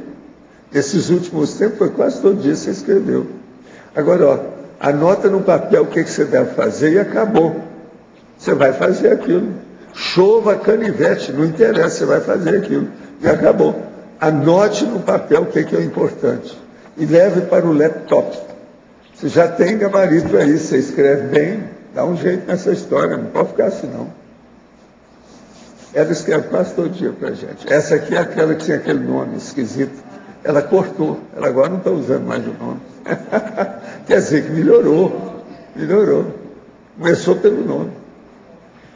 Esses últimos tempos foi quase todo dia que você escreveu. Agora, ó, anota no papel o que você deve fazer e acabou. Você vai fazer aquilo. Chova canivete, não interessa, você vai fazer aquilo. E acabou. Anote no papel o que é o importante e leve para o laptop. Você já tem gabarito aí, você escreve bem, dá um jeito nessa história, não pode ficar assim não. Ela escreve quase todo dia para a gente. Essa aqui é aquela que tinha aquele nome esquisito. Ela cortou, ela agora não está usando mais o nome. Quer dizer que melhorou. Começou pelo nome.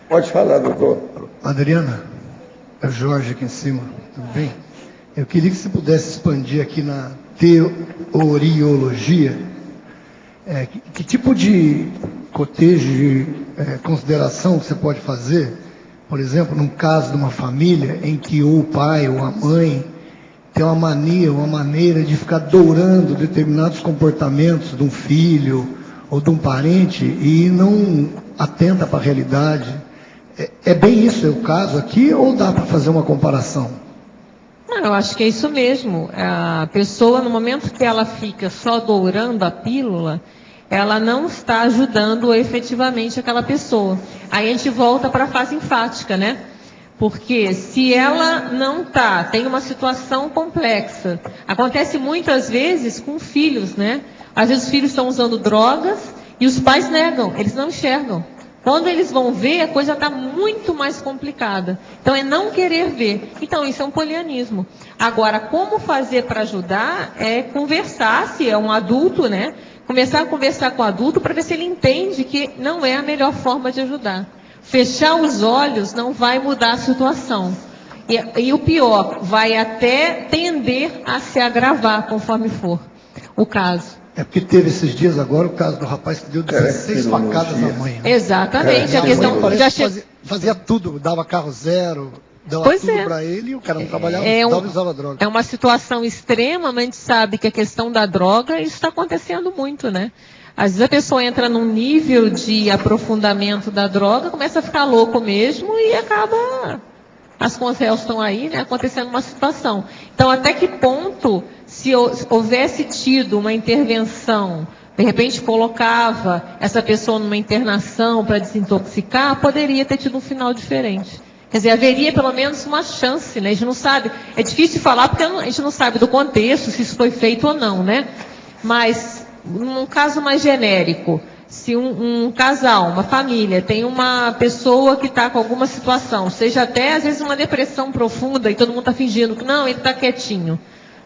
Pode falar, doutor. Adriana, é o Jorge aqui em cima, tudo bem? Eu queria que você pudesse expandir aqui na teoriologia, que tipo de cotejo, de consideração você pode fazer, por exemplo, num caso de uma família em que ou o pai ou a mãe tem uma mania, uma maneira de ficar dourando determinados comportamentos de um filho ou de um parente e não atenta para a realidade. É bem isso, é o caso aqui, ou dá para fazer uma comparação? Não, eu acho que é isso mesmo. A pessoa, no momento que ela fica só dourando a pílula, ela não está ajudando efetivamente aquela pessoa. Aí a gente volta para a fase enfática, né? Porque se ela não tem uma situação complexa, acontece muitas vezes com filhos, né? Às vezes os filhos estão usando drogas e os pais negam, eles não enxergam. Quando eles vão ver, a coisa está muito mais complicada. Então é não querer ver. Então isso é um polianismo. Agora, como fazer para ajudar é conversar, se é um adulto, né? Começar a conversar com o adulto para ver se ele entende que não é a melhor forma de ajudar. Fechar os olhos não vai mudar a situação. E o pior, vai até tender a se agravar conforme for o caso. É porque teve esses dias agora o caso do rapaz que deu 16 facadas à mãe. Né? Exatamente. A questão fazia tudo, dava carro zero, dava tudo para ele e o cara não trabalhava, usava droga. É uma situação extrema, mas a gente sabe que a questão da droga, isso está acontecendo muito, né? Às vezes a pessoa entra num nível de aprofundamento da droga, começa a ficar louco mesmo e acaba, as consequências estão aí, né, acontecendo uma situação. Então, até que ponto, se houvesse tido uma intervenção, de repente colocava essa pessoa numa internação para desintoxicar, poderia ter tido um final diferente. Quer dizer, haveria pelo menos uma chance, né? A gente não sabe, é difícil falar porque a gente não sabe do contexto, se isso foi feito ou não, né? Mas, num caso mais genérico, se um casal, uma família, tem uma pessoa que está com alguma situação, seja até às vezes uma depressão profunda e todo mundo está fingindo que não, ele está quietinho,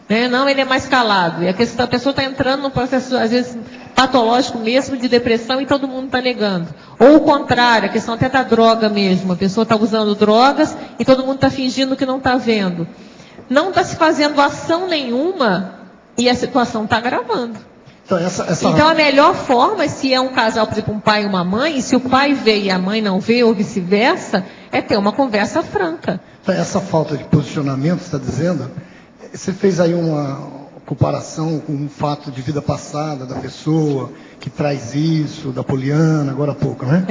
né? Não, ele é mais calado. E a pessoa está entrando num processo, às vezes, patológico mesmo de depressão e todo mundo está negando. Ou o contrário, a questão até da droga mesmo. A pessoa está usando drogas e todo mundo está fingindo que não está vendo. Não está se fazendo ação nenhuma e a situação está agravando. Então a melhor forma, se é um casal, por exemplo, um pai e uma mãe, e se o pai vê e a mãe não vê, ou vice-versa, é ter uma conversa franca. Essa falta de posicionamento, você está dizendo, você fez aí uma comparação com um fato de vida passada da pessoa, que traz isso, da poliana, agora há pouco, né?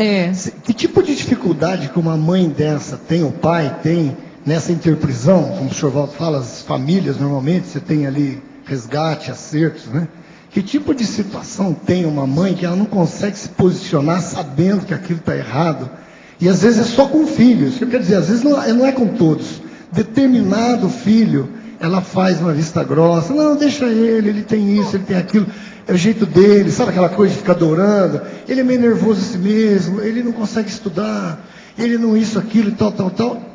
Que tipo de dificuldade que uma mãe dessa tem, o pai tem, nessa interprisão, como o senhor Walter fala, as famílias, normalmente, você tem ali resgate, acertos, né? Que tipo de situação tem uma mãe que ela não consegue se posicionar sabendo que aquilo está errado? E às vezes é só com filhos. Quer dizer, às vezes não é com todos. Determinado filho, ela faz uma vista grossa. Não, deixa ele tem isso, ele tem aquilo. É o jeito dele, sabe aquela coisa de ficar adorando? Ele é meio nervoso assim mesmo, ele não consegue estudar, ele não isso, aquilo e tal.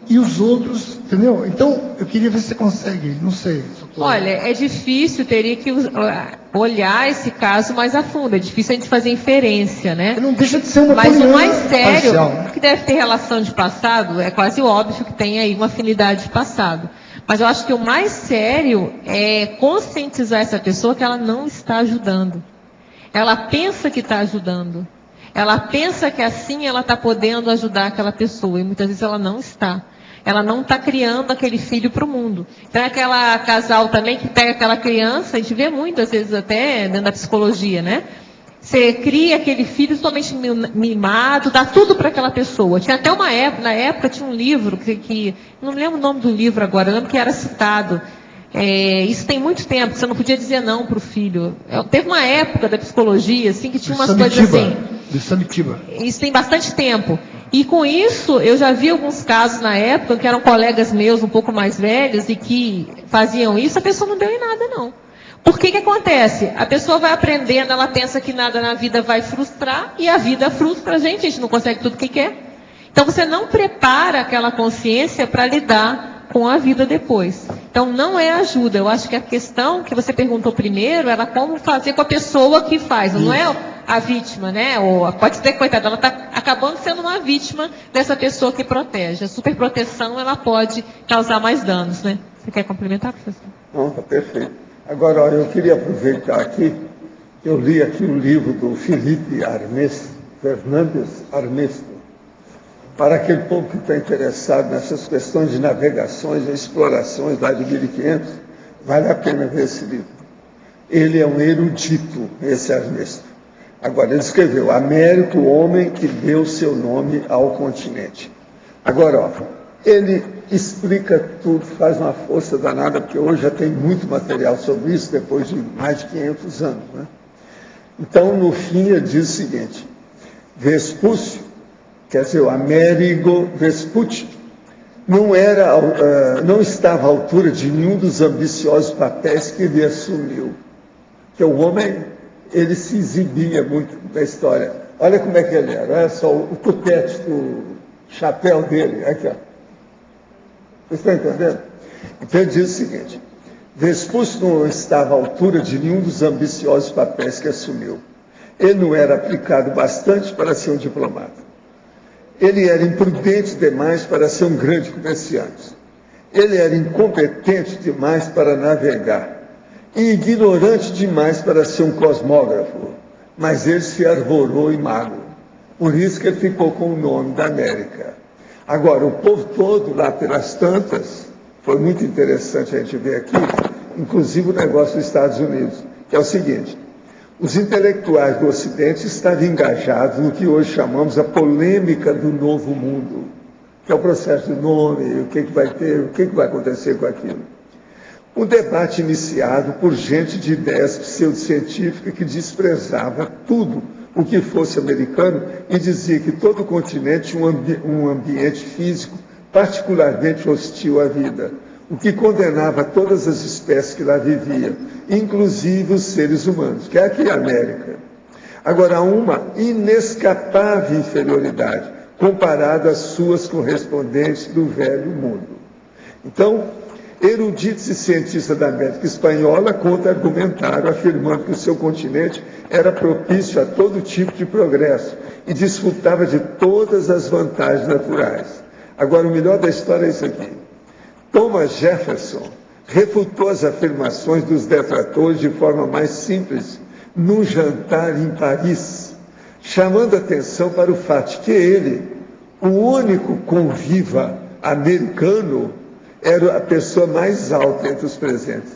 E os outros, entendeu? Então, eu queria ver se você consegue, não sei. Olha, é difícil, teria que olhar esse caso mais a fundo. É difícil a gente fazer inferência, né? Não deixa de ser uma Mas o mais sério, parcial, que deve ter relação de passado, é quase óbvio que tem aí uma afinidade de passado. Mas eu acho que o mais sério é conscientizar essa pessoa que ela não está ajudando. Ela pensa que está ajudando. Ela pensa que assim ela está podendo ajudar aquela pessoa. E muitas vezes ela não está. Ela não está criando aquele filho para o mundo. Então é aquela casal também que pega aquela criança, a gente vê muitas vezes até dentro da psicologia, né? Você cria aquele filho totalmente mimado, dá tudo para aquela pessoa. Tinha até uma época, na época tinha um livro que não me lembro o nome do livro agora, eu lembro que era citado. Isso tem muito tempo, que você não podia dizer não para o filho. Teve uma época da psicologia assim que tinha umas coisas assim. Isso tem bastante tempo. E com isso, eu já vi alguns casos na época que eram colegas meus um pouco mais velhos e que faziam isso, a pessoa não deu em nada não. Por que acontece? A pessoa vai aprendendo, ela pensa que nada na vida vai frustrar, e a vida frustra a gente não consegue tudo que quer. Então você não prepara aquela consciência para lidar com a vida depois. Então não é ajuda. Eu acho que a questão que você perguntou primeiro era como fazer com a pessoa que faz, não é a vítima, né? Ou pode ser, coitada, ela está acabando sendo uma vítima dessa pessoa que protege. A superproteção, ela pode causar mais danos, né? Você quer complementar, professor? Não, está perfeito. Agora, eu queria aproveitar aqui, eu li aqui um livro do Felipe Fernandes Armesto, para aquele povo que está interessado nessas questões de navegações e explorações lá de 1500, Vale a pena ver esse livro. Ele é um erudito, esse Ernesto. Agora, ele escreveu Américo, o homem que deu seu nome ao continente. Agora, ó, ele explica tudo, faz uma força danada, porque hoje já tem muito material sobre isso, depois de mais de 500 anos. Né? Então, no fim, ele diz o seguinte, Vespúcio, quer dizer, o Amerigo Vespucci, não estava à altura de nenhum dos ambiciosos papéis que ele assumiu. Porque o homem, ele se exibia muito na história. Olha como é que ele era, olha só o tupete, o chapéu dele, aqui, ó. Vocês estão entendendo? Então ele diz o seguinte, Vespúcio não estava à altura de nenhum dos ambiciosos papéis que assumiu. Ele não era aplicado bastante para ser um diplomata. Ele era imprudente demais para ser um grande comerciante. Ele era incompetente demais para navegar. E ignorante demais para ser um cosmógrafo. Mas ele se arvorou em mago. Por isso que ele ficou com o nome da América. Agora, o povo todo, lá pelas tantas, foi muito interessante a gente ver aqui, inclusive o negócio dos Estados Unidos, que é o seguinte, os intelectuais do Ocidente estavam engajados no que hoje chamamos a polêmica do novo mundo, que é o processo do nome, o que vai ter, o que vai acontecer com aquilo. Um debate iniciado por gente de ideias pseudocientíficas que desprezava tudo o que fosse americano e dizia que todo o continente tinha um ambiente físico particularmente hostil à vida, o que condenava todas as espécies que lá viviam, inclusive os seres humanos, que é aqui a América. Agora, há uma inescapável inferioridade comparada às suas correspondentes do velho mundo. Então, eruditos e cientistas da América Espanhola contra-argumentaram, afirmando que o seu continente era propício a todo tipo de progresso e desfrutava de todas as vantagens naturais. Agora, o melhor da história é isso aqui. Thomas Jefferson refutou as afirmações dos detratores de forma mais simples num jantar em Paris, chamando atenção para o fato de que ele, o único conviva americano, era a pessoa mais alta entre os presentes.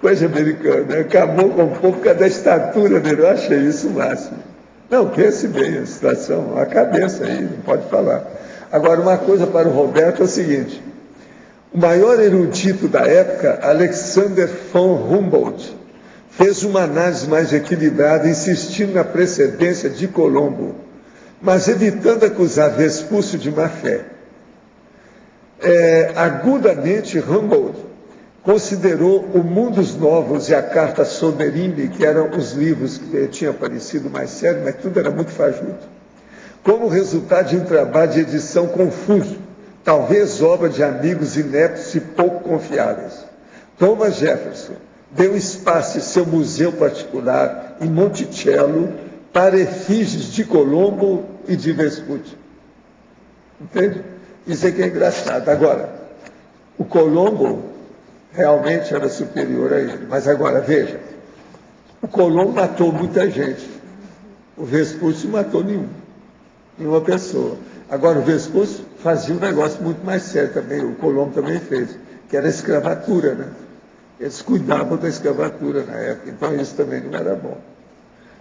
Coisa americana, acabou com um pouco da estatura dele, eu achei isso o máximo. Não, pense bem a situação, a cabeça aí, não pode falar. Agora, uma coisa para o Roberto é o seguinte, o maior erudito da época, Alexander von Humboldt, fez uma análise mais equilibrada, insistindo na precedência de Colombo, mas evitando acusar Vespúcio de má fé. Agudamente, Humboldt considerou o Mundos Novos e a Carta Soderini, que eram os livros que tinham parecido mais sérios, mas tudo era muito fajuto, como resultado de um trabalho de edição confuso, talvez obra de amigos ineptos e pouco confiáveis. Thomas Jefferson deu espaço em seu museu particular em Monticello para efígies de Colombo e de Vespucci. Entende? Isso é que é engraçado. Agora, o Colombo realmente era superior a ele. Mas agora, veja, o Colombo matou muita gente. O Vespucci não matou nenhuma pessoa. Agora, o Vespucci fazia um negócio muito mais sério também, o Colombo também fez, que era a escravatura, né? Eles cuidavam da escravatura na época, então isso também não era bom.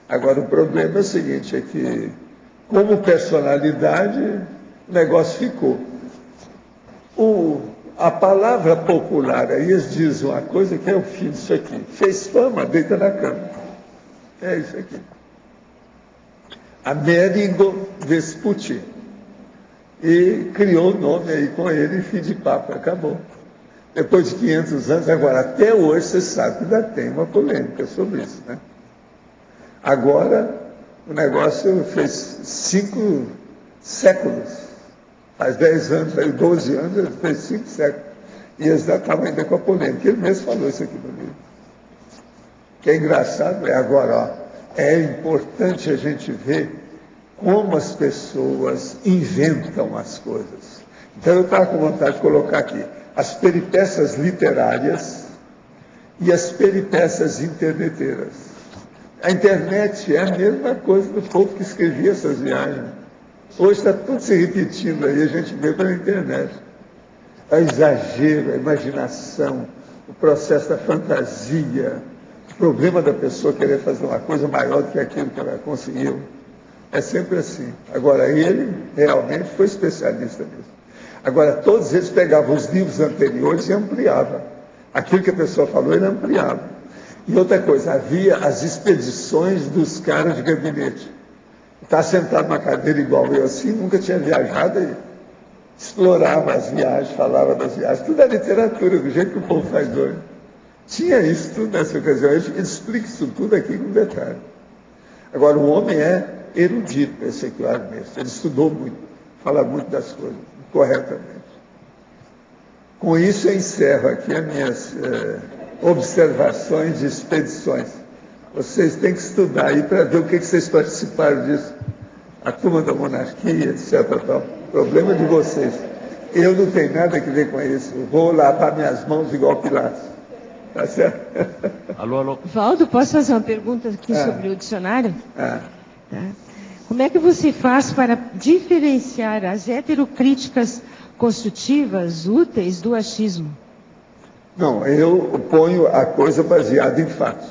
Agora, o problema é o seguinte, é que, como personalidade, o negócio ficou. A palavra popular, aí eles dizem uma coisa que é o fim disso aqui. Fez fama, deita na cama. É isso aqui. Amerigo Vespucci. E criou o nome aí com ele, fim de papo, acabou. Depois de 500 anos, agora, até hoje, você sabe que ainda tem uma polêmica sobre isso, né? Agora, o negócio fez 5 séculos. Faz 10 anos, aí 12 anos, ele fez 5 séculos. E eles já estavam ainda com a polêmica. Ele mesmo falou isso aqui no livro. O que é engraçado é agora, ó, é importante a gente ver como as pessoas inventam as coisas. Então eu estava com vontade de colocar aqui as peripécias literárias e as peripécias interneteiras. A internet é a mesma coisa do povo que escrevia essas viagens. Hoje está tudo se repetindo aí, a gente vê pela internet. o exagero, a imaginação, o processo da fantasia, o problema da pessoa querer fazer uma coisa maior do que aquilo que ela conseguiu. É sempre assim. Agora, ele realmente foi especialista nisso. Agora, todos eles pegavam os livros anteriores e ampliavam. Aquilo que a pessoa falou, ele ampliava. E outra coisa, havia as expedições dos caras de gabinete. Está sentado numa cadeira igual eu assim, nunca tinha viajado e explorava as viagens, falava das viagens. Tudo é literatura, do jeito que o povo faz hoje. Tinha isso tudo nessa ocasião. Ele explica isso tudo aqui com detalhe. Agora, o homem é erudito, esse aqui, o Arnesto. Ele estudou muito, fala muito das coisas, corretamente. Com isso, eu encerro aqui as minhas observações e expedições. Vocês têm que estudar aí para ver o que vocês participaram disso. A turma da monarquia, etc. Tal. Problema de vocês. Eu não tenho nada a ver com isso. Eu vou lavar minhas mãos igual Pilatos. Tá certo? Alô. Valdo, posso fazer uma pergunta aqui sobre o dicionário? Tá. Como é que você faz para diferenciar as heterocríticas construtivas úteis do achismo? Não, eu ponho a coisa baseada em fatos.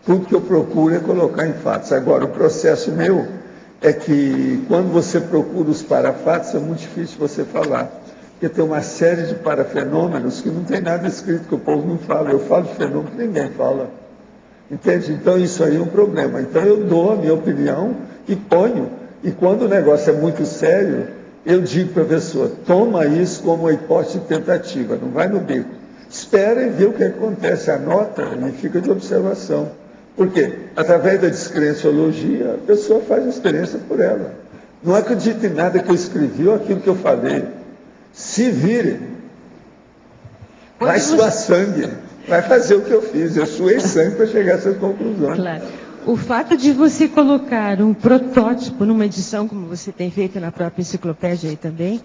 Tudo que eu procuro é colocar em fatos. Agora, o processo meu é que quando você procura os parafatos, é muito difícil você falar. Porque tem uma série de parafenômenos que não tem nada escrito, que o povo não fala. Eu falo de fenômeno que ninguém fala. Entende? Então, isso aí é um problema. Então, eu dou a minha opinião e ponho. E quando o negócio é muito sério, eu digo para a pessoa, toma isso como uma hipótese de tentativa, não vai no bico. Espera e vê o que acontece, anota e fica de observação. Por quê? Através da descrenciologia, a pessoa faz a experiência por ela. Não acredita em nada que eu escrevi ou aquilo que eu falei. Se vire. Vai suar sangue. Vai fazer o que eu fiz. Eu suei sangue para chegar a essas conclusões. Claro. O fato de você colocar um protótipo numa edição, como você tem feito na própria enciclopédia aí também,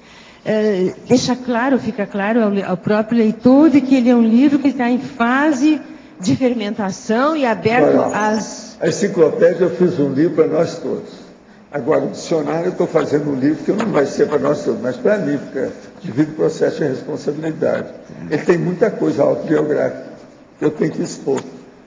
deixa claro, fica claro ao próprio leitor de que ele é um livro que está em fase de fermentação e aberto às... A enciclopédia eu fiz um livro para nós todos. Agora, o dicionário eu estou fazendo um livro que não vai ser para nós todos, mas para mim, porque devido ao processo de responsabilidade. Ele tem muita coisa autobiográfica que eu tenho que expor.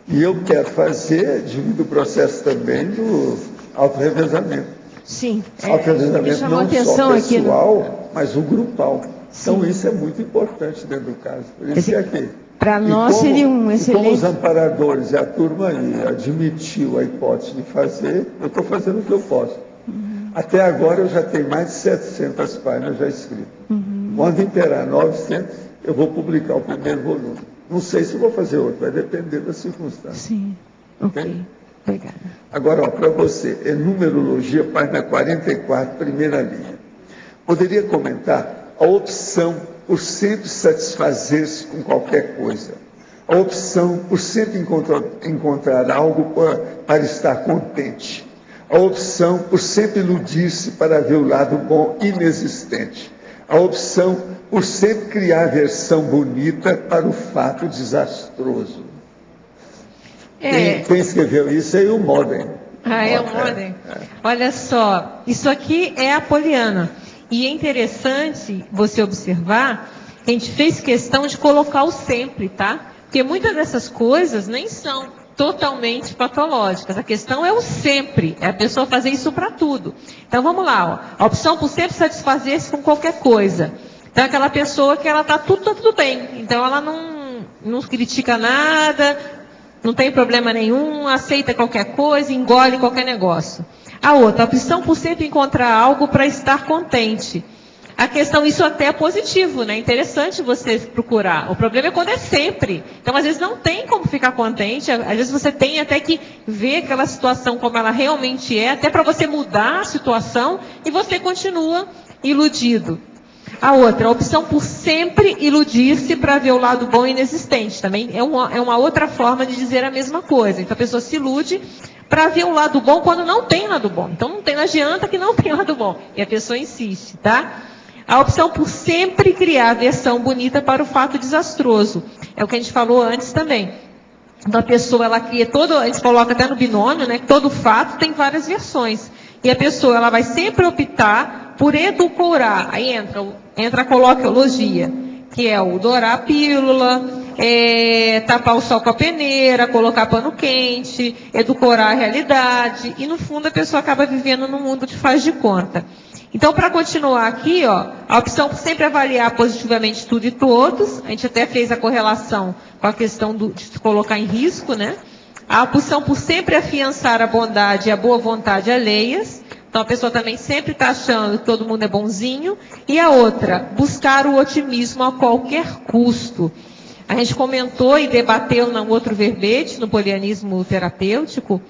E eu quero fazer, devido ao processo também, do autorrevezamento. Sim. Autorrevezamento não só pessoal, mas o grupal. Sim. Então, isso é muito importante dentro do caso. Por isso que aqui. Para nós seria um excelente... Como os amparadores e a turma aí admitiu a hipótese de fazer, eu estou fazendo o que eu posso. Até agora eu já tenho mais de 700 páginas já escritas. Quando imperar 900, eu vou publicar o primeiro volume. Não sei se vou fazer outro, vai depender das circunstâncias. Sim, ok. Obrigada. Agora, para você, numerologia, página 44, primeira linha. Poderia comentar a opção por sempre satisfazer-se com qualquer coisa. A opção por sempre encontrar algo para estar contente. A opção por sempre iludir-se para ver o lado bom inexistente. A opção por sempre criar versão bonita para o fato desastroso. Quem escreveu isso é o Modern. É o Modern. Olha só, isso aqui é a Poliana. E é interessante você observar que a gente fez questão de colocar o sempre, tá? Porque muitas dessas coisas nem são totalmente patológicas. A questão é o sempre, é a pessoa fazer isso para tudo. Então vamos lá, ó. A opção por sempre satisfazer-se com qualquer coisa. Então aquela pessoa que ela tá tudo bem. Então ela não critica nada, não tem problema nenhum, aceita qualquer coisa, engole qualquer negócio. A outra, a opção por sempre encontrar algo para estar contente. A questão, isso até é positivo, né? Interessante você procurar. O problema é quando é sempre. Então, às vezes, não tem como ficar contente. Às vezes, você tem até que ver aquela situação como ela realmente é, até para você mudar a situação e você continua iludido. A outra, a opção por sempre iludir-se para ver o lado bom inexistente. Também é uma outra forma de dizer a mesma coisa. Então, a pessoa se ilude para ver o lado bom quando não tem lado bom. Então, não adianta que não tem lado bom. E a pessoa insiste, tá? A opção por sempre criar a versão bonita para o fato desastroso. É o que a gente falou antes também. Então, a pessoa, ela cria a gente coloca até no binômio, né? Que todo fato tem várias versões. E a pessoa, ela vai sempre optar por edulcorar. Aí entra a coloquiologia. que é o dourar a pílula, tapar o sol com a peneira, colocar pano quente, edulcorar a realidade, e no fundo a pessoa acaba vivendo num mundo de faz de conta. Então, para continuar aqui, ó, a opção por sempre avaliar positivamente tudo e todos, a gente até fez a correlação com a questão de se colocar em risco, né? A opção por sempre afiançar a bondade e a boa vontade alheias. Então, a pessoa também sempre está achando que todo mundo é bonzinho. E a outra, buscar o otimismo a qualquer custo. A gente comentou e debateu num outro verbete, no polianismo terapêutico,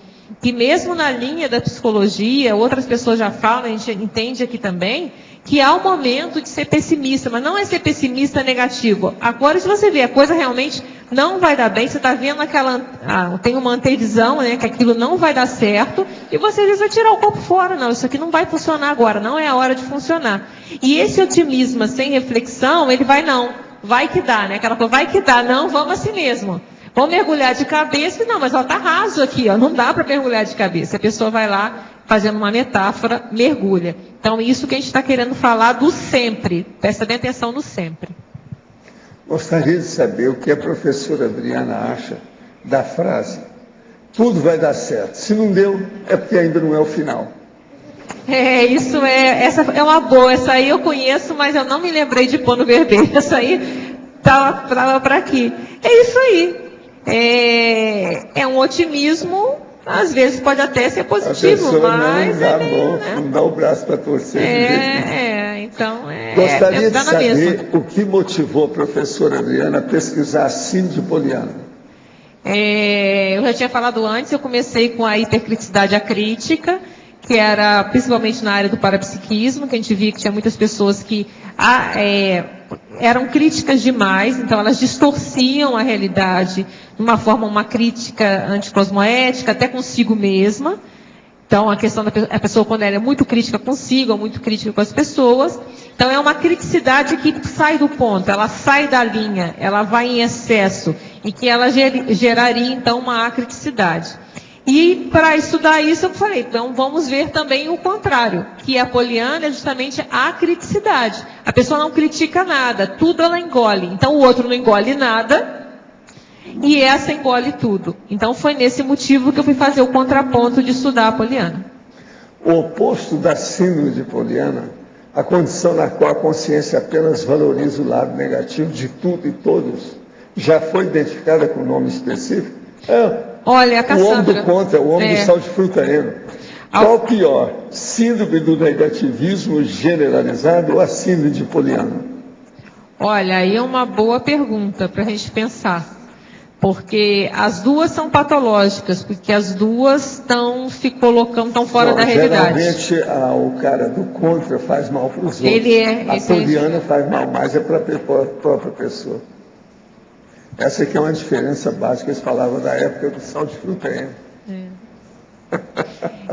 que mesmo na linha da psicologia, outras pessoas já falam, a gente entende aqui também, que há um momento de ser pessimista, mas não é ser pessimista negativo. Agora, se você vê, a coisa realmente não vai dar bem, você está vendo tem uma antevisão, né, que aquilo não vai dar certo, e você às vezes vai tirar o copo fora, não, isso aqui não vai funcionar agora, não é a hora de funcionar. E esse otimismo sem reflexão, ele vai que dá, né, aquela coisa, vai que dá, não, vamos assim mesmo. Vamos mergulhar de cabeça, não, mas está raso aqui, ó, não dá para mergulhar de cabeça. A pessoa vai lá, fazendo uma metáfora, mergulha. Então, isso que a gente está querendo falar do sempre. Presta bem atenção no sempre. Gostaria de saber o que a professora Adriana acha da frase: tudo vai dar certo. Se não deu, é porque ainda não é o final. Essa é uma boa. Essa aí eu conheço, mas eu não me lembrei de pôr no verbete. Essa aí estava para aqui. É isso aí. É um otimismo, às vezes pode até ser positivo, mas não dá o braço para torcer. Então gostaria de saber o que motivou a professora Adriana a pesquisar a síndrome de Poliana. Eu já tinha falado antes, eu comecei com a hipercriticidade acrítica, que era principalmente na área do parapsiquismo, que a gente via que tinha muitas pessoas que eram críticas demais, então elas distorciam a realidade de uma crítica anticosmoética, até consigo mesma. Então, a questão da pessoa, quando ela é muito crítica consigo, ou muito crítica com as pessoas, então é uma criticidade que sai do ponto, ela sai da linha, ela vai em excesso, e que ela geraria, então, uma acriticidade. E para estudar isso, eu falei, então vamos ver também o contrário, que a poliana é justamente a criticidade. A pessoa não critica nada, tudo ela engole. Então o outro não engole nada e essa engole tudo. Então foi nesse motivo que eu fui fazer o contraponto de estudar a poliana. O oposto da síndrome de Poliana, a condição na qual a consciência apenas valoriza o lado negativo de tudo e todos, já foi identificada com nome específico? Olha, a Cassandra. O homem do contra, o homem do sal de frutaeno. Qual pior, síndrome do negativismo generalizado ou a síndrome de Poliana? Olha, aí é uma boa pergunta para a gente pensar. Porque as duas são patológicas, porque as duas estão se colocando, estão fora da realidade. Geralmente o cara do contra faz mal para os outros. A poliana faz mal mais para a própria pessoa. Essa aqui é uma diferença básica, eles falavam da época do sal de frutaeno.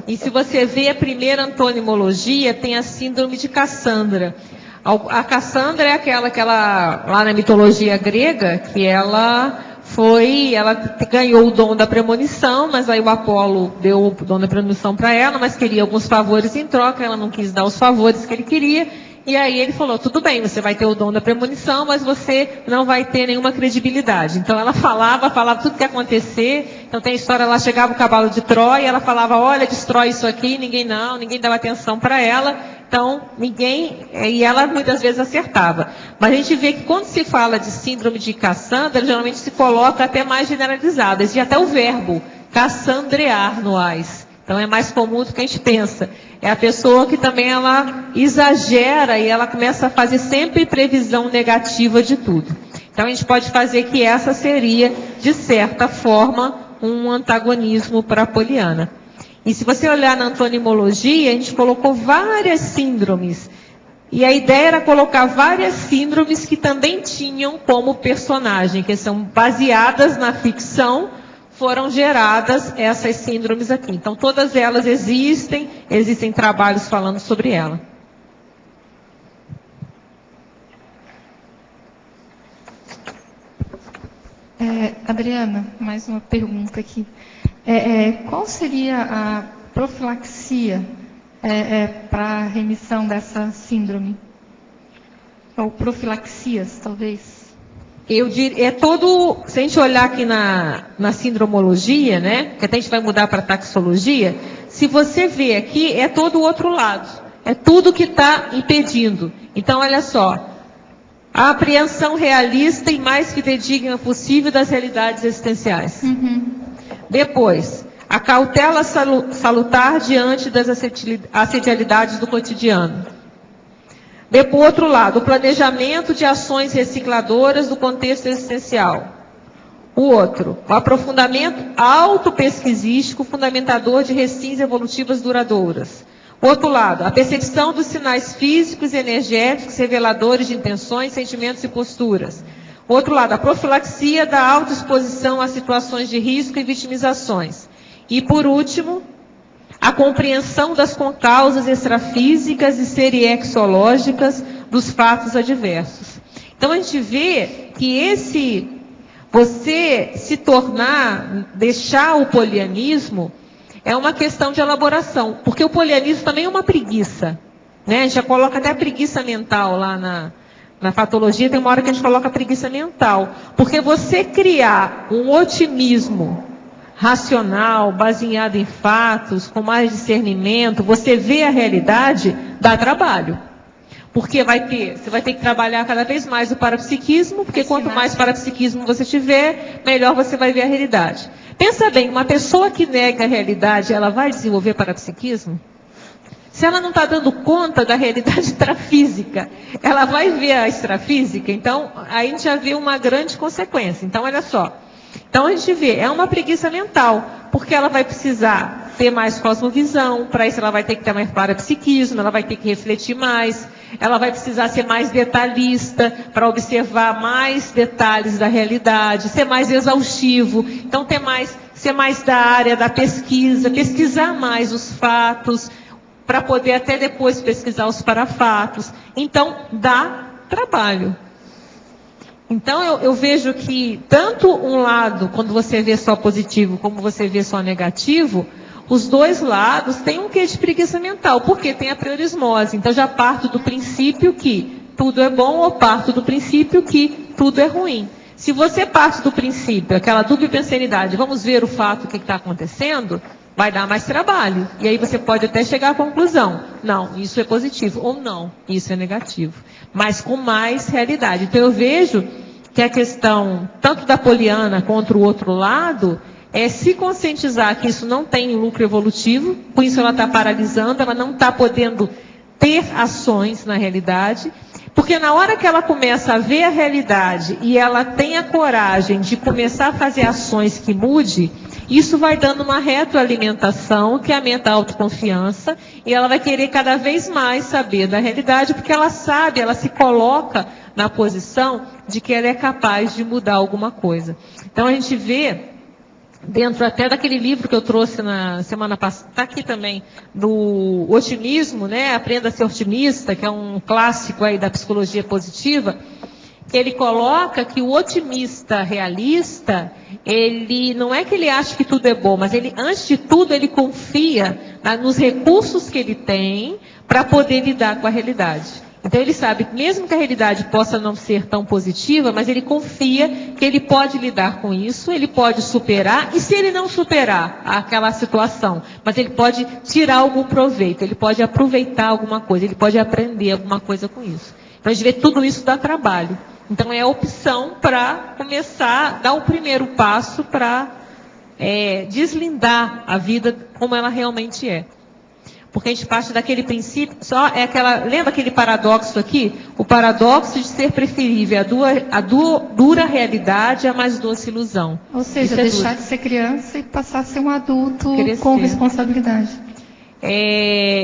E se você vê a primeira antonimologia, tem a síndrome de Cassandra. A Cassandra é aquela lá na mitologia grega, que ela ganhou o dom da premonição, mas aí o Apolo deu o dom da premonição para ela, mas queria alguns favores em troca, ela não quis dar os favores que ele queria. E aí ele falou, tudo bem, você vai ter o dom da premonição, mas você não vai ter nenhuma credibilidade. Então ela falava tudo que ia acontecer. Então tem a história, ela chegava o cavalo de Troia, ela falava, olha, destrói isso aqui, ninguém dava atenção para ela. Então e ela muitas vezes acertava. Mas a gente vê que quando se fala de síndrome de Cassandra, geralmente se coloca até mais generalizado. Existe até o verbo, cassandrear no AIS. Então é mais comum do que a gente pensa. É a pessoa que também ela exagera e ela começa a fazer sempre previsão negativa de tudo. Então a gente pode fazer que essa seria, de certa forma, um antagonismo para a poliana. E se você olhar na antonimologia, a gente colocou várias síndromes. E a ideia era colocar várias síndromes que também tinham como personagem, que são baseadas na ficção, foram geradas essas síndromes aqui. Então, todas elas existem trabalhos falando sobre ela. Adriana, mais uma pergunta aqui. Qual seria a profilaxia para a remissão dessa síndrome? Ou profilaxias, talvez? Eu diria, se a gente olhar aqui na sindromologia, né, que até a gente vai mudar para taxologia, se você vê aqui, é todo o outro lado. É tudo que está impedindo. Então, olha só. A apreensão realista e mais fidedigna possível das realidades existenciais. Depois, a cautela salutar diante das assedialidades do cotidiano. Por outro lado, o planejamento de ações recicladoras do contexto existencial. O outro, o aprofundamento autopesquisístico fundamentador de recins evolutivas duradouras. O outro lado, a percepção dos sinais físicos e energéticos reveladores de intenções, sentimentos e posturas. O outro lado, a profilaxia da autoexposição a situações de risco e vitimizações. E, por último, a compreensão das concausas extrafísicas e seriexológicas dos fatos adversos. Então, a gente vê que você se tornar, deixar o polianismo, é uma questão de elaboração, porque o polianismo também é uma preguiça, né? A gente já coloca até a preguiça mental lá na patologia, tem uma hora que a gente coloca a preguiça mental, porque você criar um otimismo racional, baseado em fatos, com mais discernimento, você vê a realidade, dá trabalho. Porque você vai ter que trabalhar cada vez mais o parapsiquismo, porque quanto mais parapsiquismo você tiver, melhor você vai ver a realidade. Pensa bem, uma pessoa que nega a realidade, ela vai desenvolver parapsiquismo? Se ela não está dando conta da realidade extrafísica, ela vai ver a extrafísica? Então, aí a gente já vê uma grande consequência. Então, olha só. Então, a gente vê, é uma preguiça mental, porque ela vai precisar ter mais cosmovisão, para isso ela vai ter que ter mais parapsiquismo, ela vai ter que refletir mais, ela vai precisar ser mais detalhista, para observar mais detalhes da realidade, ser mais exaustivo, então ser mais da área da pesquisa, pesquisar mais os fatos, para poder até depois pesquisar os parafatos. Então, dá trabalho. Então, eu vejo que tanto um lado, quando você vê só positivo, como você vê só negativo, os dois lados têm um quê de preguiça mental, porque tem a priorismose. Então, já parto do princípio que tudo é bom ou parto do princípio que tudo é ruim. Se você parte do princípio, aquela dupla pensanidade, vamos ver o fato, o que está acontecendo, vai dar mais trabalho. E aí você pode até chegar à conclusão, não, isso é positivo, ou não, isso é negativo. Mas com mais realidade. Então eu vejo que a questão, tanto da poliana contra o outro lado, é se conscientizar que isso não tem lucro evolutivo, com isso ela está paralisando, ela não está podendo ter ações na realidade, porque na hora que ela começa a ver a realidade e ela tem a coragem de começar a fazer ações que mude, isso vai dando uma retroalimentação que aumenta a autoconfiança e ela vai querer cada vez mais saber da realidade, porque ela sabe, ela se coloca na posição de que ela é capaz de mudar alguma coisa. Então a gente vê, dentro até daquele livro que eu trouxe na semana passada, está aqui também, do otimismo, né? Aprenda a ser otimista, que é um clássico aí da psicologia positiva, que ele coloca que o otimista realista, ele não é que ele acha que tudo é bom, mas ele, antes de tudo, ele confia nos recursos que ele tem para poder lidar com a realidade. Então ele sabe que mesmo que a realidade possa não ser tão positiva, mas ele confia que ele pode lidar com isso, ele pode superar, e se ele não superar aquela situação, mas ele pode tirar algum proveito, ele pode aproveitar alguma coisa, ele pode aprender alguma coisa com isso. Então a gente vê que tudo isso dá trabalho. Então é a opção para começar, dar o primeiro passo para deslindar a vida como ela realmente é. Porque a gente parte daquele princípio, lembra aquele paradoxo aqui? O paradoxo de ser preferível a dura realidade à mais doce ilusão. Ou seja, deixar de ser criança e passar a ser um adulto com responsabilidade.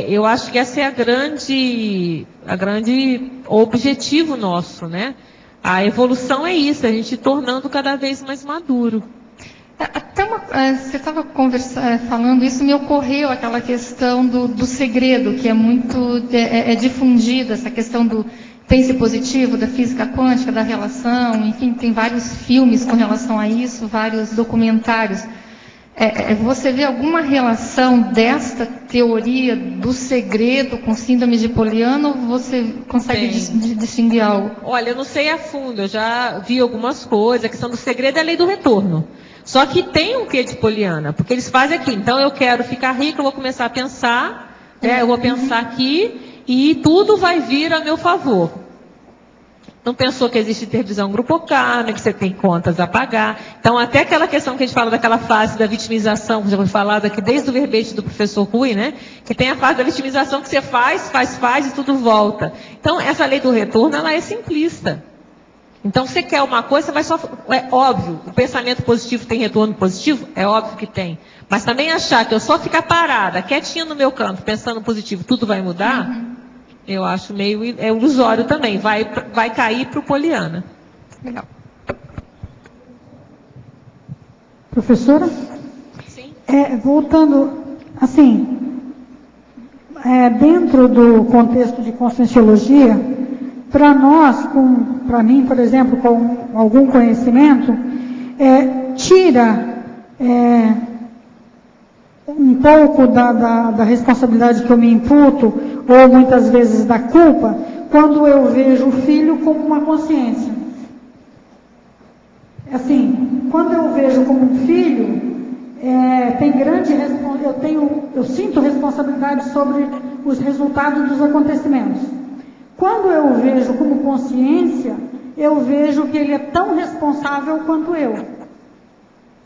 Eu acho que esse é a grande objetivo nosso, né? A evolução é isso, a gente tornando cada vez mais maduro. Até você estava falando isso, me ocorreu aquela questão do segredo, que é muito difundida, essa questão do pense positivo, da física quântica, da relação, enfim, tem vários filmes com relação a isso, vários documentários. Você vê alguma relação desta teoria do segredo com síndrome de Poliana, ou você consegue distinguir algo? Olha, eu não sei a fundo, eu já vi algumas coisas. A questão do segredo é a lei do retorno. Só que tem um quê de Poliana, porque eles fazem aqui. Então eu quero ficar rico, eu vou começar a pensar, eu vou pensar aqui e tudo vai vir a meu favor. Não pensou que existe intervisão grupocármica, que você tem contas a pagar. Então, até aquela questão que a gente fala daquela fase da vitimização, que já foi falado aqui desde o verbete do professor Rui, né? Que tem a fase da vitimização que você faz e tudo volta. Então, essa lei do retorno, ela é simplista. Então, você quer uma coisa, você vai só... É óbvio, o pensamento positivo tem retorno positivo? É óbvio que tem. Mas também achar que eu só ficar parada, quietinha no meu canto, pensando positivo, tudo vai mudar... Eu acho meio ilusório também. Vai cair para o Poliana. Legal. Professora? Sim. Voltando, assim, dentro do contexto de conscienciologia, para nós, para mim, por exemplo, com algum conhecimento, tira um pouco da responsabilidade que eu me imputo, ou muitas vezes da culpa, quando eu vejo o filho como uma consciência. Assim, quando eu vejo como um filho, tem grande eu sinto responsabilidade sobre os resultados dos acontecimentos. Quando eu vejo como consciência, eu vejo que ele é tão responsável quanto eu.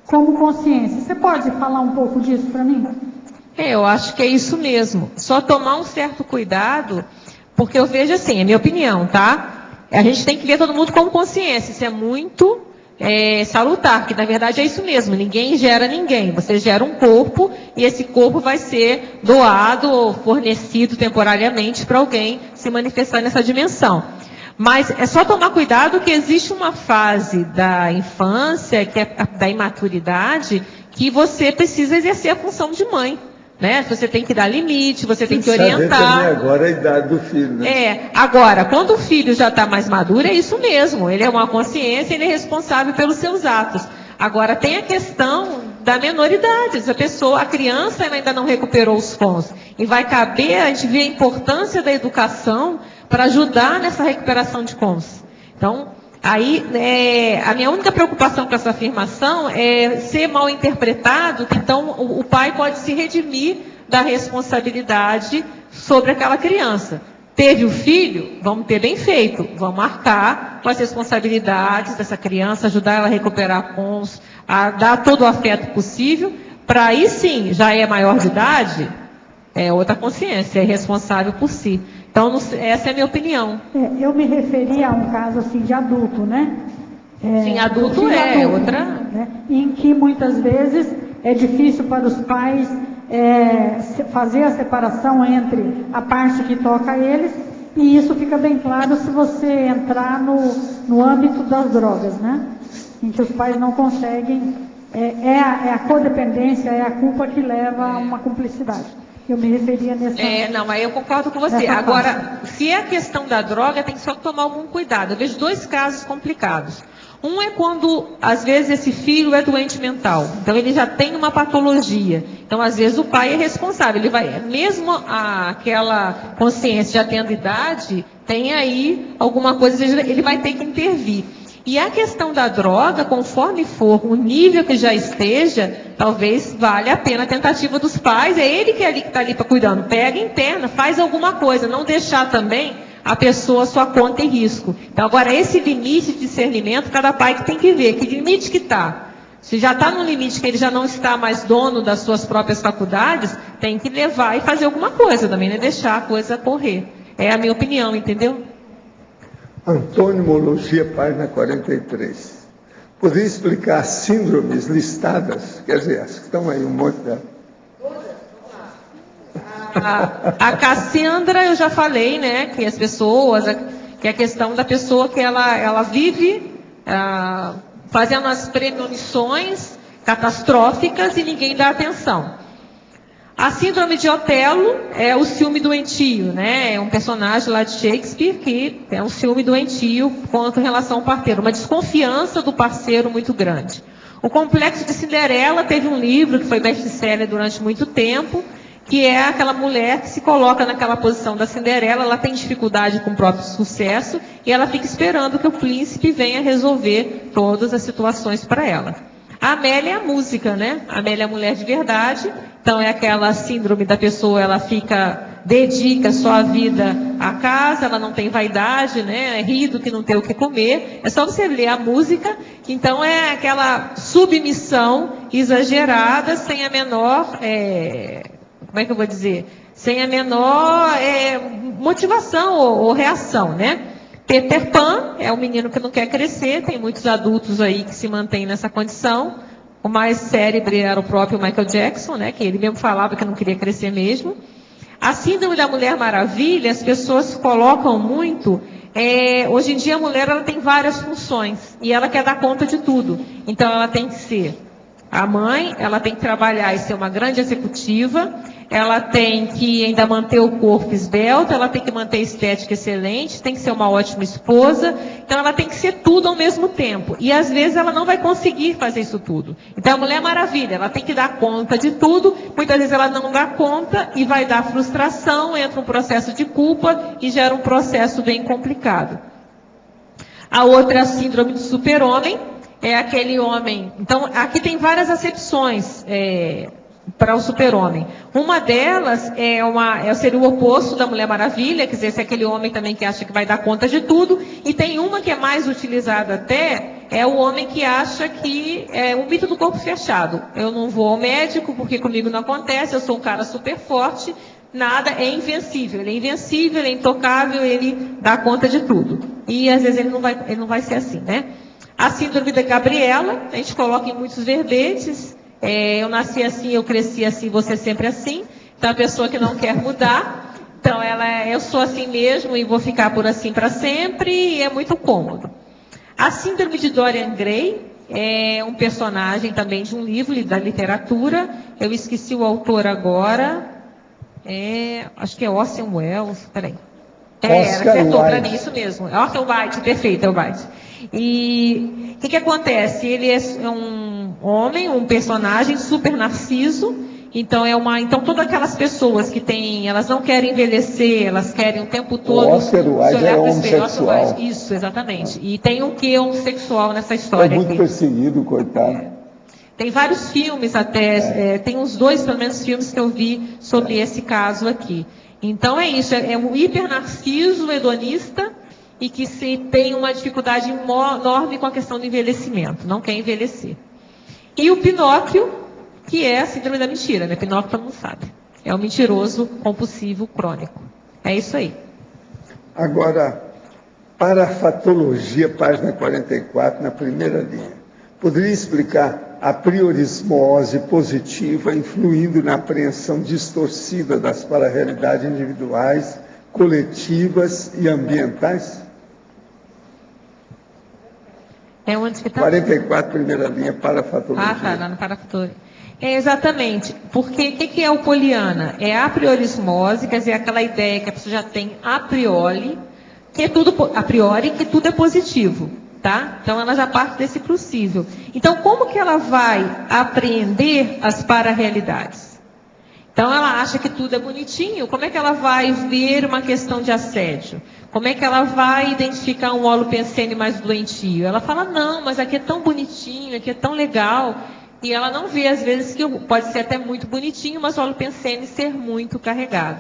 Como consciência. Você pode falar um pouco disso para mim? Eu acho que é isso mesmo. Só tomar um certo cuidado, porque eu vejo assim, é minha opinião, tá? A gente tem que ver todo mundo como consciência. Isso é muito salutar, que na verdade é isso mesmo. Ninguém gera ninguém. Você gera um corpo e esse corpo vai ser doado ou fornecido temporariamente para alguém se manifestar nessa dimensão. Mas é só tomar cuidado que existe uma fase da infância, que é da imaturidade, que você precisa exercer a função de mãe. Né? Você tem que dar limite, você tem que orientar. Agora a idade do filho, né? Agora, quando o filho já está mais maduro, é isso mesmo. Ele é uma consciência, ele é responsável pelos seus atos. Agora, tem a questão da menoridade. A criança ainda não recuperou os FONs. E vai caber a gente ver a importância da educação para ajudar nessa recuperação de CONS. Então, aí, a minha única preocupação com essa afirmação é ser mal interpretado, que então o pai pode se redimir da responsabilidade sobre aquela criança. Teve o filho, vamos ter bem feito, vamos marcar com as responsabilidades dessa criança, ajudar ela a recuperar CONS, a dar todo o afeto possível, para aí sim, já é maior de idade, é outra consciência, é responsável por si. Então, essa é a minha opinião. Eu me referi a um caso assim de adulto, né? Sim, adulto outra. Né? Em que muitas vezes é difícil para os pais fazer a separação entre a parte que toca a eles, e isso fica bem claro se você entrar no âmbito das drogas, né? Em que os pais não conseguem, a codependência, é a culpa que leva a uma cumplicidade. Eu me referia nessa... Não, aí eu concordo com você. Agora, se é a questão da droga, tem que só tomar algum cuidado. Eu vejo dois casos complicados. Um é quando, às vezes, esse filho é doente mental. Então, ele já tem uma patologia. Então, às vezes, o pai é responsável. Ele vai, mesmo aquela consciência já tendo idade, tem aí alguma coisa, ele vai ter que intervir. E a questão da droga, conforme for o nível que já esteja, talvez valha a pena a tentativa dos pais. É ele que está ali para cuidando. Pega, interna, faz alguma coisa. Não deixar também a pessoa sua conta em risco. Então, agora, esse limite de discernimento, cada pai que tem que ver. Que limite que está? Se já está no limite que ele já não está mais dono das suas próprias faculdades, tem que levar e fazer alguma coisa também, né? Deixar a coisa correr. É a minha opinião, entendeu? Antônimologia, página 43. Poderia explicar as síndromes listadas? Quer dizer, as que estão aí, um monte delas. A Cassandra, eu já falei, né? Que as pessoas, que é a questão da pessoa que ela vive fazendo as premonições catastróficas e ninguém dá atenção. A síndrome de Otelo é o ciúme doentio, né? É um personagem lá de Shakespeare que é um ciúme doentio com relação ao parceiro, uma desconfiança do parceiro muito grande. O Complexo de Cinderela teve um livro que foi best-seller durante muito tempo, que é aquela mulher que se coloca naquela posição da Cinderela, ela tem dificuldade com o próprio sucesso e ela fica esperando que o príncipe venha resolver todas as situações para ela. A Amélia é a música, né? A Amélia é a mulher de verdade, então é aquela síndrome da pessoa, ela dedica só a vida à casa, ela não tem vaidade, né? É rido que não tem o que comer. É só você ler a música, então é aquela submissão exagerada, sem a menor, como é que eu vou dizer? Sem a menor motivação ou reação, né? Peter Pan é um menino que não quer crescer, tem muitos adultos aí que se mantêm nessa condição. O mais célebre era o próprio Michael Jackson, né? Que ele mesmo falava que não queria crescer mesmo. A síndrome da Mulher Maravilha, as pessoas colocam muito. Hoje em dia a mulher ela tem várias funções e ela quer dar conta de tudo. Então ela tem que ser a mãe, ela tem que trabalhar e ser uma grande executiva, ela tem que ainda manter o corpo esbelto, ela tem que manter a estética excelente, tem que ser uma ótima esposa, então ela tem que ser tudo ao mesmo tempo. E às vezes ela não vai conseguir fazer isso tudo. Então a Mulher Maravilha, ela tem que dar conta de tudo, muitas vezes ela não dá conta e vai dar frustração, entra um processo de culpa e gera um processo bem complicado. A outra é a síndrome do super-homem, é aquele homem. Então, aqui tem várias acepções para o super-homem. Uma delas seria o oposto da Mulher Maravilha, quer dizer, é aquele homem também que acha que vai dar conta de tudo. E tem uma que é mais utilizada até, é o homem que acha que é o mito do corpo fechado. Eu não vou ao médico porque comigo não acontece, eu sou um cara super forte, nada é invencível. Ele é invencível, ele é intocável, ele dá conta de tudo. E às vezes ele não vai ser assim, né? A síndrome da Gabriela, a gente coloca em muitos verbetes. Eu nasci assim, eu cresci assim, você sempre assim. Então, a pessoa que não quer mudar. Então, eu sou assim mesmo e vou ficar por assim para sempre. E é muito cômodo. A síndrome de Dorian Gray é um personagem também de um livro da literatura. Eu esqueci o autor agora. Acho que é Orson Welles. Peraí. Acertou para mim, isso mesmo. Orson Welles, perfeito, é o Welles. E o que acontece? Ele é um homem, um personagem super narciso. Então então todas aquelas pessoas que elas não querem envelhecer, elas querem o tempo todo. O Oscar Wilde era homossexual. Isso, exatamente. E tem um quê homossexual nessa história. Foi muito perseguido, coitado. Tem vários filmes até, tem uns 2, pelo menos, filmes que eu vi sobre esse caso aqui. Então é isso, é um hipernarciso hedonista e que tem uma dificuldade enorme com a questão do envelhecimento, não quer envelhecer. E o Pinóquio, que é a síndrome da mentira, né? Pinóquio todo mundo sabe. É um mentiroso compulsivo crônico. É isso aí. Agora, parafatologia, página 44, na primeira linha. Poderia explicar a priorismose positiva influindo na apreensão distorcida das pararrealidades individuais, coletivas e ambientais? É onde que está? 44, primeira linha, parafatologia. Tá, lá no parafatologia. Exatamente, porque o que é o poliana? É a priorismose, quer dizer, aquela ideia que a pessoa já tem a priori, que tudo é positivo. Tá? Então ela já parte desse possível. Então como que ela vai apreender as pararrealidades? Então ela acha que tudo é bonitinho, como é que ela vai ver uma questão de assédio? Como é que ela vai identificar um holopensene mais doentio? Ela fala, não, mas aqui é tão bonitinho, aqui é tão legal. E ela não vê, às vezes, que pode ser até muito bonitinho, mas o holopensene ser muito carregado.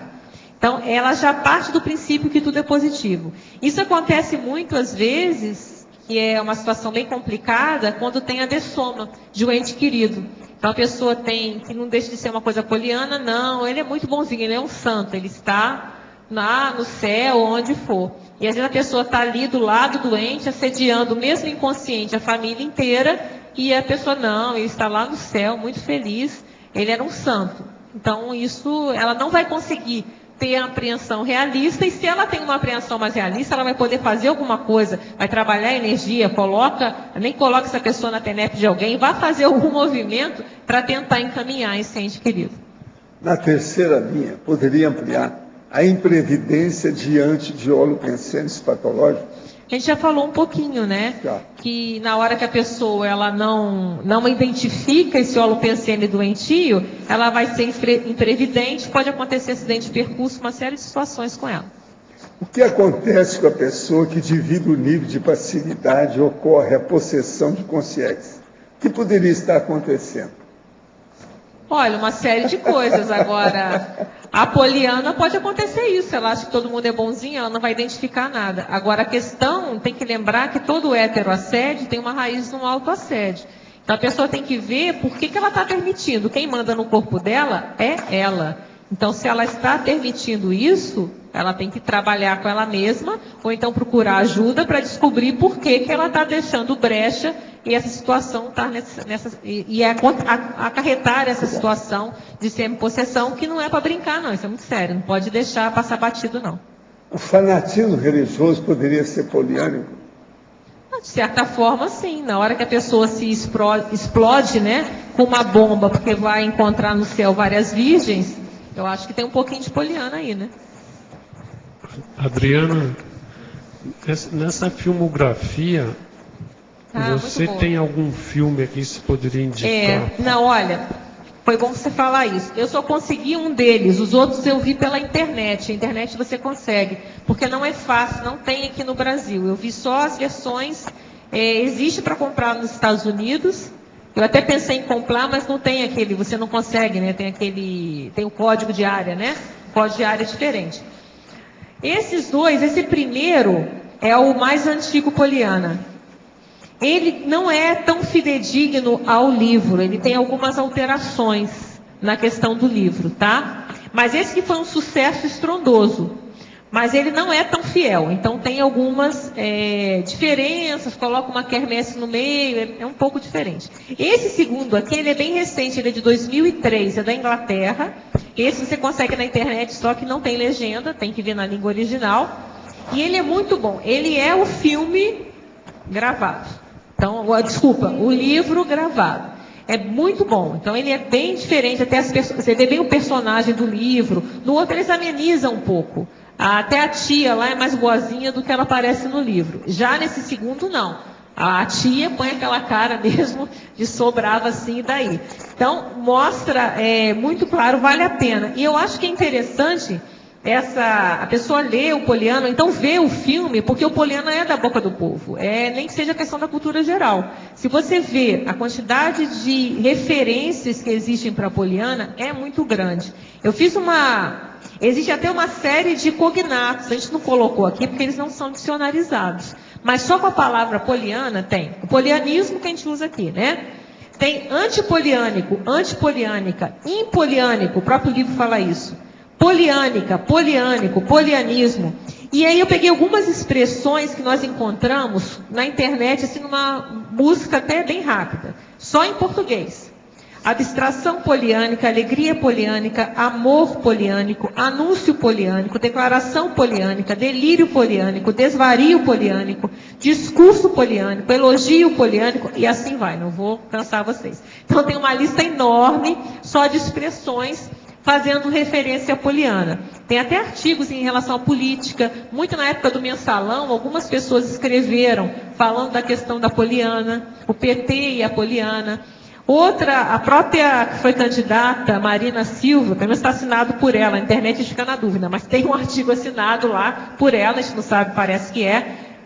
Então ela já parte do princípio que tudo é positivo. Isso acontece muito, às vezes, que é uma situação bem complicada, quando tem a dessoma de um ente querido. Então a pessoa que não deixa de ser uma coisa poliana, não, ele é muito bonzinho, ele é um santo, ele está no céu, onde for. E às vezes a pessoa está ali do lado doente, assediando, mesmo inconsciente, a família inteira, e a pessoa não, ele está lá no céu, muito feliz, ele era um santo. Então ela não vai conseguir ter a apreensão realista, e se ela tem uma apreensão mais realista, ela vai poder fazer alguma coisa, vai trabalhar a energia, nem coloca essa pessoa na TENEP de alguém, vai fazer algum movimento para tentar encaminhar esse ente querido. Na terceira linha, poderia ampliar a imprevidência diante de holopensenes patológicos? A gente já falou um pouquinho, né? Que na hora que a pessoa ela não identifica esse holopensene doentio, ela vai ser imprevidente, pode acontecer acidente de percurso, uma série de situações com ela. O que acontece com a pessoa que, devido ao nível de passividade, ocorre a possessão de consciência? O que poderia estar acontecendo? Olha, uma série de coisas. Agora, a poliana pode acontecer isso. Ela acha que todo mundo é bonzinho, ela não vai identificar nada. Agora, a questão, tem que lembrar que todo heteroassédio tem uma raiz no autoassédio. Então, a pessoa tem que ver por que ela está permitindo. Quem manda no corpo dela é ela. Então, se ela está permitindo isso, ela tem que trabalhar com ela mesma, ou então procurar ajuda para descobrir por que ela está deixando brecha e essa situação está acarretar essa situação de semi-possessão, que não é para brincar, não. Isso é muito sério. Não pode deixar passar batido, não. O fanatismo religioso poderia ser poliânico? De certa forma, sim. Na hora que a pessoa se explode, né, com uma bomba, porque vai encontrar no céu várias virgens, eu acho que tem um pouquinho de poliana aí, né? Adriana, nessa filmografia, você tem algum filme aqui que você poderia indicar? Não, olha, foi bom você falar isso. Eu só consegui um deles, os outros eu vi pela internet. A internet você consegue, porque não é fácil, não tem aqui no Brasil. Eu vi só as versões, existe para comprar nos Estados Unidos. Eu até pensei em comprar, mas não tem aquele, você não consegue, né? Tem o código de área, né? O código de área é diferente. Esses dois, esse primeiro é o mais antigo, Poliana. Ele não é tão fidedigno ao livro, ele tem algumas alterações na questão do livro, tá? Mas esse que foi um sucesso estrondoso, mas ele não é tão fiel, então tem algumas diferenças, coloca uma quermesse no meio, é um pouco diferente. Esse segundo aqui, ele é bem recente, ele é de 2003, é da Inglaterra. Esse você consegue na internet, só que não tem legenda, tem que ver na língua original. E ele é muito bom. Ele é o filme gravado. Então, desculpa, o livro gravado. É muito bom. Então, ele é bem diferente. Até as pessoas, você vê bem o personagem do livro. No outro, eles amenizam um pouco. Até a tia lá é mais boazinha do que ela aparece no livro. Já nesse segundo, não. A tia põe aquela cara mesmo de sobrava assim e daí. Então, mostra muito claro, vale a pena. E eu acho que é interessante a pessoa ler o Poliana, então ver o filme, porque o Poliana é da boca do povo. Nem que seja questão da cultura geral. Se você vê a quantidade de referências que existem para a Poliana, é muito grande. Eu fiz existe até uma série de cognatos, a gente não colocou aqui porque eles não são dicionarizados. Mas só com a palavra poliana tem o polianismo que a gente usa aqui, né? Tem antipoliânico, antipoliânica, impoliânico, o próprio livro fala isso. Poliânica, poliânico, polianismo. E aí eu peguei algumas expressões que nós encontramos na internet, assim, numa busca até bem rápida, só em português. Abstração poliânica, alegria poliânica, amor poliânico, anúncio poliânico, declaração poliânica, delírio poliânico, desvario poliânico, discurso poliânico, elogio poliânico, e assim vai, não vou cansar vocês. Então tem uma lista enorme só de expressões fazendo referência à poliana. Tem até artigos em relação à política, muito na época do mensalão, algumas pessoas escreveram falando da questão da poliana, o PT e a poliana. Outra, a própria que foi candidata, Marina Silva, pelo menos está assinado por ela, a internet a gente fica na dúvida, mas tem um artigo assinado lá por ela, a gente não sabe, parece que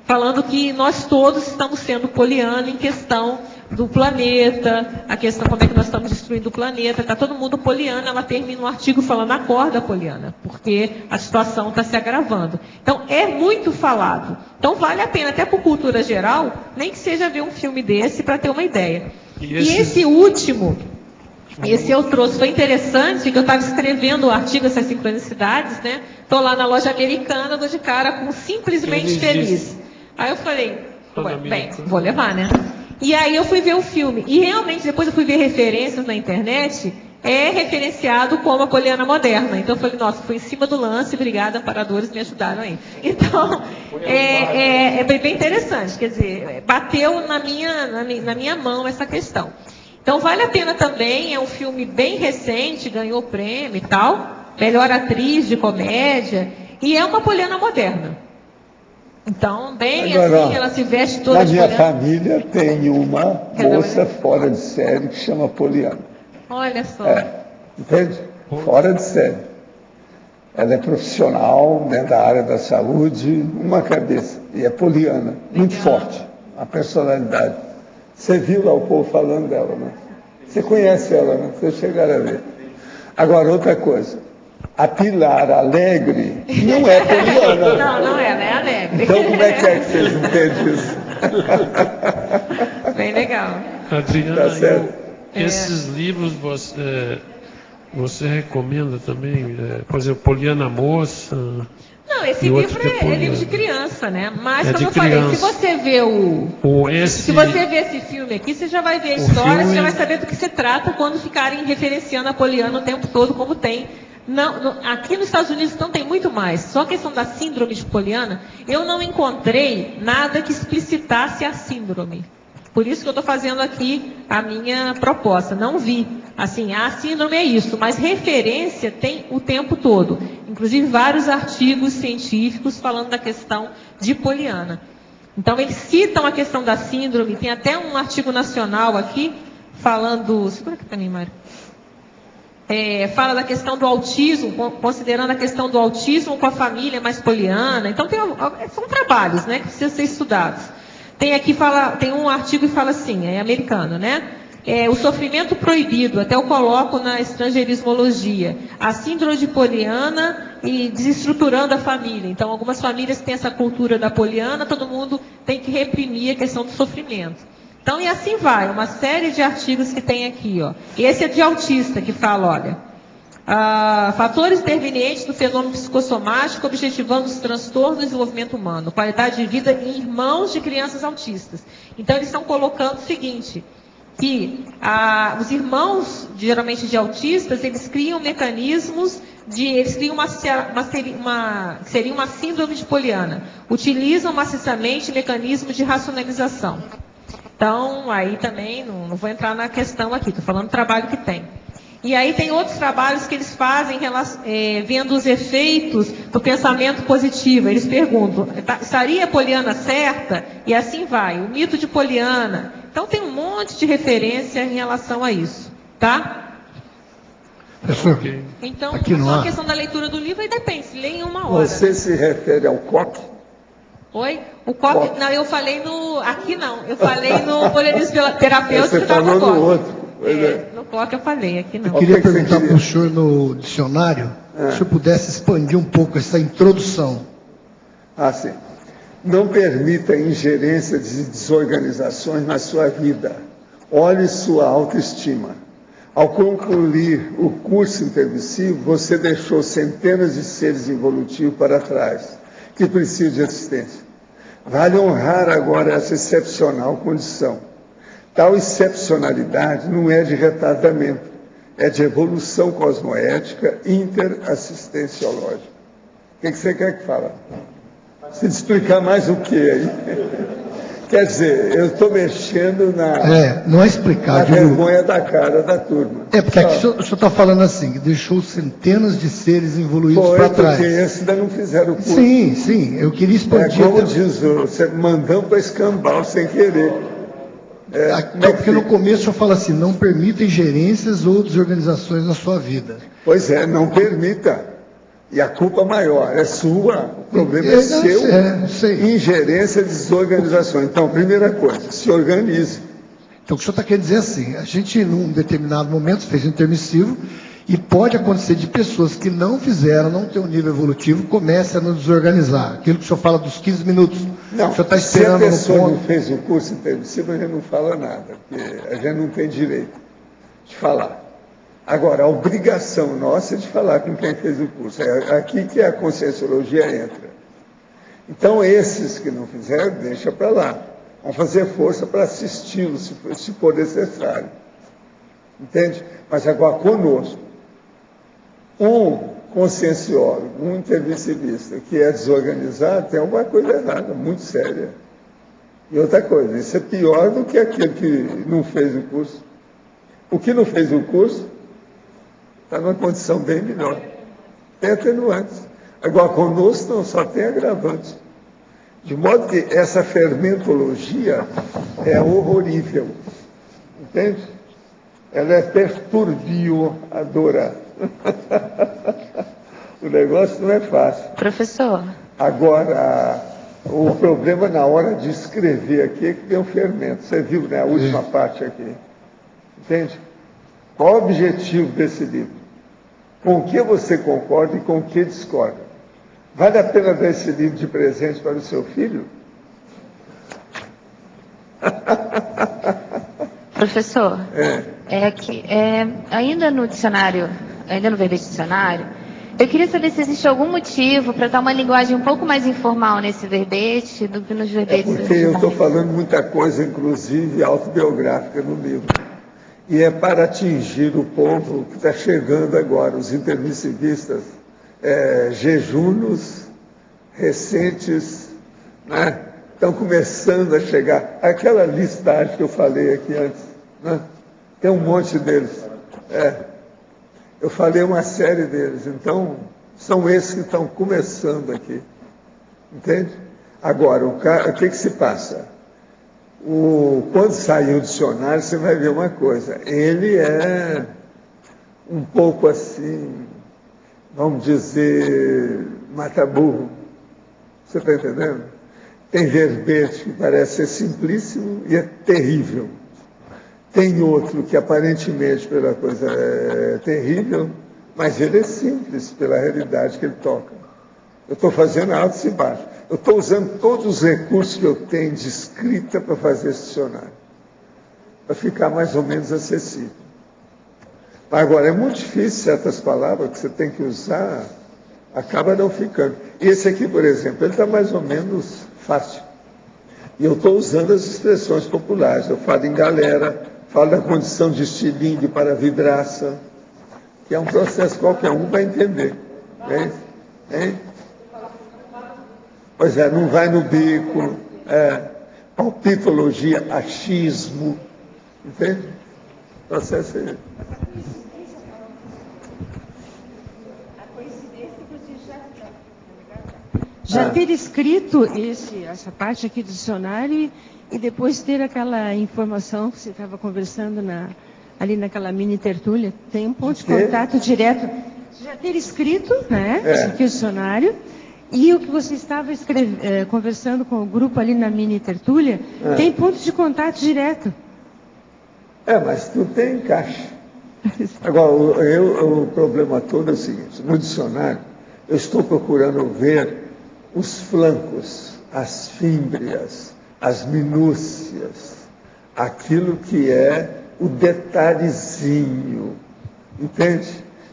falando que nós todos estamos sendo poliana em questão do planeta, a questão como é que nós estamos destruindo o planeta, está todo mundo poliana, ela termina um artigo falando acorda poliana, porque a situação está se agravando. Então é muito falado, então vale a pena, até por cultura geral, nem que seja ver um filme desse para ter uma ideia. E esse último, esse eu trouxe, foi interessante, que eu estava escrevendo o artigo, essas sincronicidades, né? Estou lá na loja americana, dou de cara com simplesmente feliz. Aí eu falei, bem, vou levar, né? E aí eu fui ver o filme. E realmente, depois eu fui ver referências na internet, é referenciado como a poliana moderna. Então eu falei, nossa, foi em cima do lance, obrigada, amparadores, me ajudaram aí. Então, é bem interessante, quer dizer, bateu na minha mão essa questão. Então vale a pena também, é um filme bem recente, ganhou prêmio e tal, melhor atriz de comédia, e é uma poliana moderna. Então, bem Agora, assim, ela se veste toda na minha poliana. família tem uma moça fora de série que chama Poliana. Olha só. Entende? Fora de série. Ela é profissional, né, da área da saúde, uma cabeça. E é poliana, muito forte, a personalidade. Você viu lá o povo falando dela, né? Você conhece ela, né? Vocês chegaram a ver. Agora, outra coisa. A Pilar Alegre não é poliana. Não é, ela é alegre. Então, como é que vocês entendem isso? Bem legal. Adriana, Tá certo? esses livros você recomenda também? Por exemplo, Poliana Moça? Não, esse E livro outro que é é poliana. livro de criança, né? Mas, É como de eu falei, criança. se você vê se você vê esse filme aqui, você já vai ver a história, filme- você já vai saber do que se trata quando ficarem referenciando a Poliana o tempo todo, como tem. Aqui nos Estados Unidos não tem muito mais. Só a questão da síndrome de Poliana, eu não encontrei nada que explicitasse a síndrome. Por isso que eu estou fazendo aqui a minha proposta. Não vi. Assim, a síndrome é isso, mas referência tem o tempo todo. Inclusive vários artigos científicos falando da questão de Poliana. Então, eles citam a questão da síndrome. Tem até um artigo nacional aqui falando... Segura aqui para mim, Mário. Fala da questão do autismo, considerando a questão do autismo com a família mais poliana. Então, são trabalhos, né, que precisam ser estudados. Tem um artigo que fala assim, é americano, né? O sofrimento proibido, até eu coloco na estrangeirismologia. A síndrome de Poliana e desestruturando a família. Então, algumas famílias têm essa cultura da Poliana, todo mundo tem que reprimir a questão do sofrimento. Então, e assim vai, uma série de artigos que tem aqui, ó. Esse é de autista, que fala, olha, fatores intervenientes do fenômeno psicossomático objetivando os transtornos do desenvolvimento humano, qualidade de vida em irmãos de crianças autistas. Então, eles estão colocando o seguinte, que os irmãos, geralmente de autistas, eles criam mecanismos eles criam seria uma síndrome de Poliana. Utilizam maciçamente mecanismos de racionalização. Então, aí também, não vou entrar na questão aqui, estou falando do trabalho que tem. E aí tem outros trabalhos que eles fazem vendo os efeitos do pensamento positivo. Eles perguntam, estaria a Poliana certa? E assim vai, o mito de Poliana. Então tem um monte de referência em relação a isso, tá? Professor, Então, aqui no só a ar. questão da leitura do livro, aí depende, se lê em uma hora. Você se refere ao COP? Oi? O COP, não, eu falei aqui não, eu falei no polianismo terapêutico Você que estava falou no COP. no outro. Pois é. No COP eu falei, aqui não. Eu queria O que você perguntar queria? para o senhor no dicionário, se o senhor pudesse expandir um pouco essa introdução. Sim. Não permita ingerência de desorganizações na sua vida. Olhe sua autoestima. Ao concluir o curso intermissivo, você deixou centenas de seres evolutivos para trás, que precisam de assistência. Vale honrar agora essa excepcional condição. Tal excepcionalidade não é de retardamento, é de evolução cosmoética interassistenciológica. O que você quer que fale? Se explicar mais o que aí? Quer dizer, eu estou mexendo Não é explicar, na digo, vergonha da cara da turma. porque aqui o senhor está falando assim, que deixou centenas de seres evoluídos Foi, para porque trás. esses ainda não fizeram o curso. Sim, eu queria expandir. Como diz, você mandando para escambau sem querer. Porque no começo o senhor fala assim, não permita ingerências ou desorganizações na sua vida. Pois é, não permita. E a culpa maior é sua, o problema é seu. Sei. Ingerência, desorganização. Então, primeira coisa, se organize. Então o que o senhor está querendo dizer assim, a gente num determinado momento fez um intermissivo e pode acontecer de pessoas que não fizeram, não têm um nível evolutivo, comecem a nos desorganizar. Aquilo que o senhor fala dos 15 minutos. Não, o senhor está se a esperando no pessoa ponto. não fez o curso intermissivo, a gente não fala nada, porque a gente não tem direito de falar. Agora, a obrigação nossa é de falar com quem fez o curso. É aqui que a conscienciologia entra. Então, esses que não fizeram, deixa para lá. Vamos fazer força para assisti-los, se for necessário. Entende? Mas agora, conosco, um conscienciólogo, um intermissivista que é desorganizado, tem alguma coisa errada, muito séria. E outra coisa, isso é pior do que aquele que não fez o curso. O que não fez o curso está numa condição bem melhor. Tem atenuantes. Agora, conosco não, só tem agravantes. De modo que essa fermentologia é horrorível, entende? Ela é perturbiadora. O negócio não é fácil. Professor. Agora, o problema na hora de escrever aqui é que tem um fermento. Você viu, né, a última parte aqui. Entende? Qual o objetivo desse livro? Com o que você concorda e com o que discorda? Vale a pena dar esse livro de presente para o seu filho? Professor, ainda no dicionário, ainda no verbete dicionário, eu queria saber se existe algum motivo para dar uma linguagem um pouco mais informal nesse verbete do que nos verbetes. Porque eu estou falando muita coisa, inclusive autobiográfica, no livro. E é para atingir o povo que está chegando agora, os intermissivistas, jejunos recentes, né? Estão começando a chegar. Aquela listagem que eu falei aqui antes, né? Tem um monte deles. Eu falei uma série deles. Então, são esses que estão começando aqui. Entende? Agora, o que se passa? Quando sair o dicionário, você vai ver uma coisa. Ele é um pouco assim, vamos dizer, mata-burro. Você está entendendo? Tem verbete que parece ser simplíssimo e é terrível. Tem outro que aparentemente pela coisa é terrível, mas ele é simples pela realidade que ele toca. Eu estou fazendo altos e baixos. Eu estou usando todos os recursos que eu tenho de escrita para fazer esse dicionário, para ficar mais ou menos acessível. Agora, é muito difícil certas palavras que você tem que usar, acaba não ficando. Esse aqui, por exemplo, ele está mais ou menos fácil. E eu estou usando as expressões populares. Eu falo em galera, falo da condição de estilingue para vidraça, que é um processo que qualquer um vai entender. Hein? Pois é, não vai no bico, palpitologia, achismo, entende? O processo é esse. Já ter escrito essa parte aqui do dicionário e depois ter aquela informação que você estava conversando ali naquela mini tertúlia, tem um ponto de contato direto. Já ter escrito, né, esse aqui o dicionário, e o que você estava conversando com o grupo ali na mini tertúlia, tem ponto de contato direto. Mas tudo tem encaixe. Agora, o problema todo é o seguinte, no dicionário, eu estou procurando ver os flancos, as fímbrias, as minúcias, aquilo que é o detalhezinho, entende?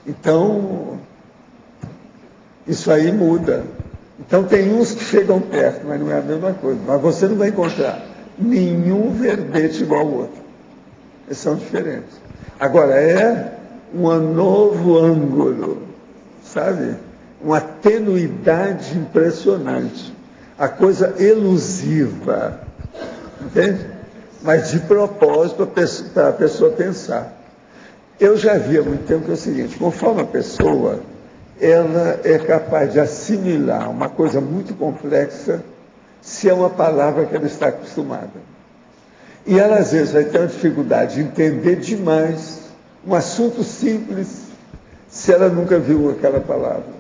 Então, isso aí muda. Então, tem uns que chegam perto, mas não é a mesma coisa. Mas você não vai encontrar nenhum verbete igual ao outro. Eles são diferentes. Agora, é um novo ângulo, sabe? Uma tenuidade impressionante. A coisa elusiva, entende? Mas de propósito para a pessoa pensar. Eu já vi há muito tempo que é o seguinte, conforme a pessoa, ela é capaz de assimilar uma coisa muito complexa se é uma palavra que ela está acostumada. E ela, às vezes, vai ter uma dificuldade de entender demais um assunto simples se ela nunca viu aquela palavra.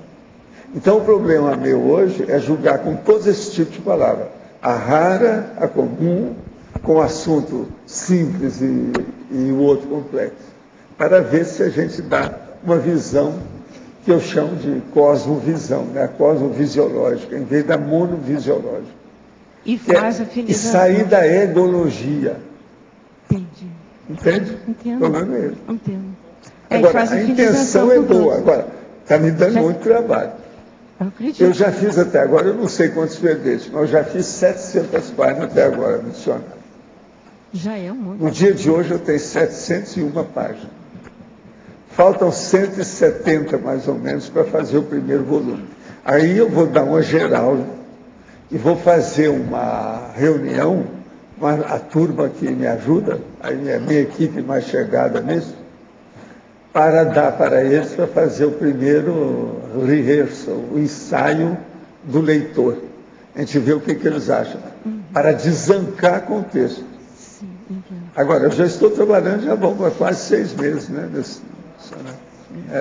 Então, o problema meu hoje é julgar com todos esses tipos de palavras. A rara, a comum, com o assunto simples e o outro complexo. Para ver se a gente dá uma visão que eu chamo de cosmovisão, né? A cosmovisiológica, em vez da monovisiológica. E faz afinização. E sair da egologia. Entendi. Entende? Entendo. Falando ele. Entendo. Agora, a intenção é boa. Agora, está me dando muito trabalho. Eu já fiz até agora, eu não sei quantos verbetes, mas eu já fiz 700 páginas até agora no dicionário. Já é um monte. No dia de hoje eu tenho 701 páginas. Faltam 170 mais ou menos para fazer o primeiro volume. Aí eu vou dar uma geral e vou fazer uma reunião com a turma que me ajuda, a minha equipe mais chegada nisso, para dar para eles para fazer o primeiro rehearsal, o ensaio do leitor. A gente vê o que eles acham, para desancar com o texto. Agora, eu já estou trabalhando, já vão para quase 6 meses, né?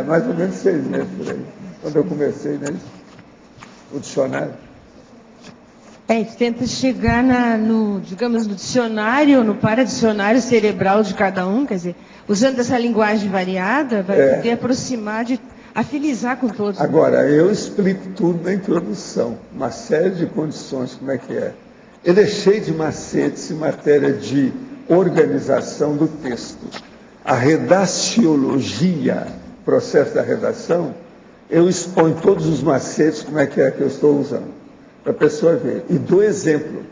Mais ou menos 6 meses por aí, quando eu comecei, né? O dicionário. A gente tenta chegar no dicionário, no paradicionário cerebral de cada um, quer dizer, usando essa linguagem variada, vai poder aproximar, afinizar com todos. Agora, eu explico tudo na introdução, uma série de condições, como é que é. Ele é cheio de macetes em matéria de organização do texto. A redaciologia, processo da redação, eu exponho todos os macetes, como é que eu estou usando, para a pessoa ver. E dou exemplo.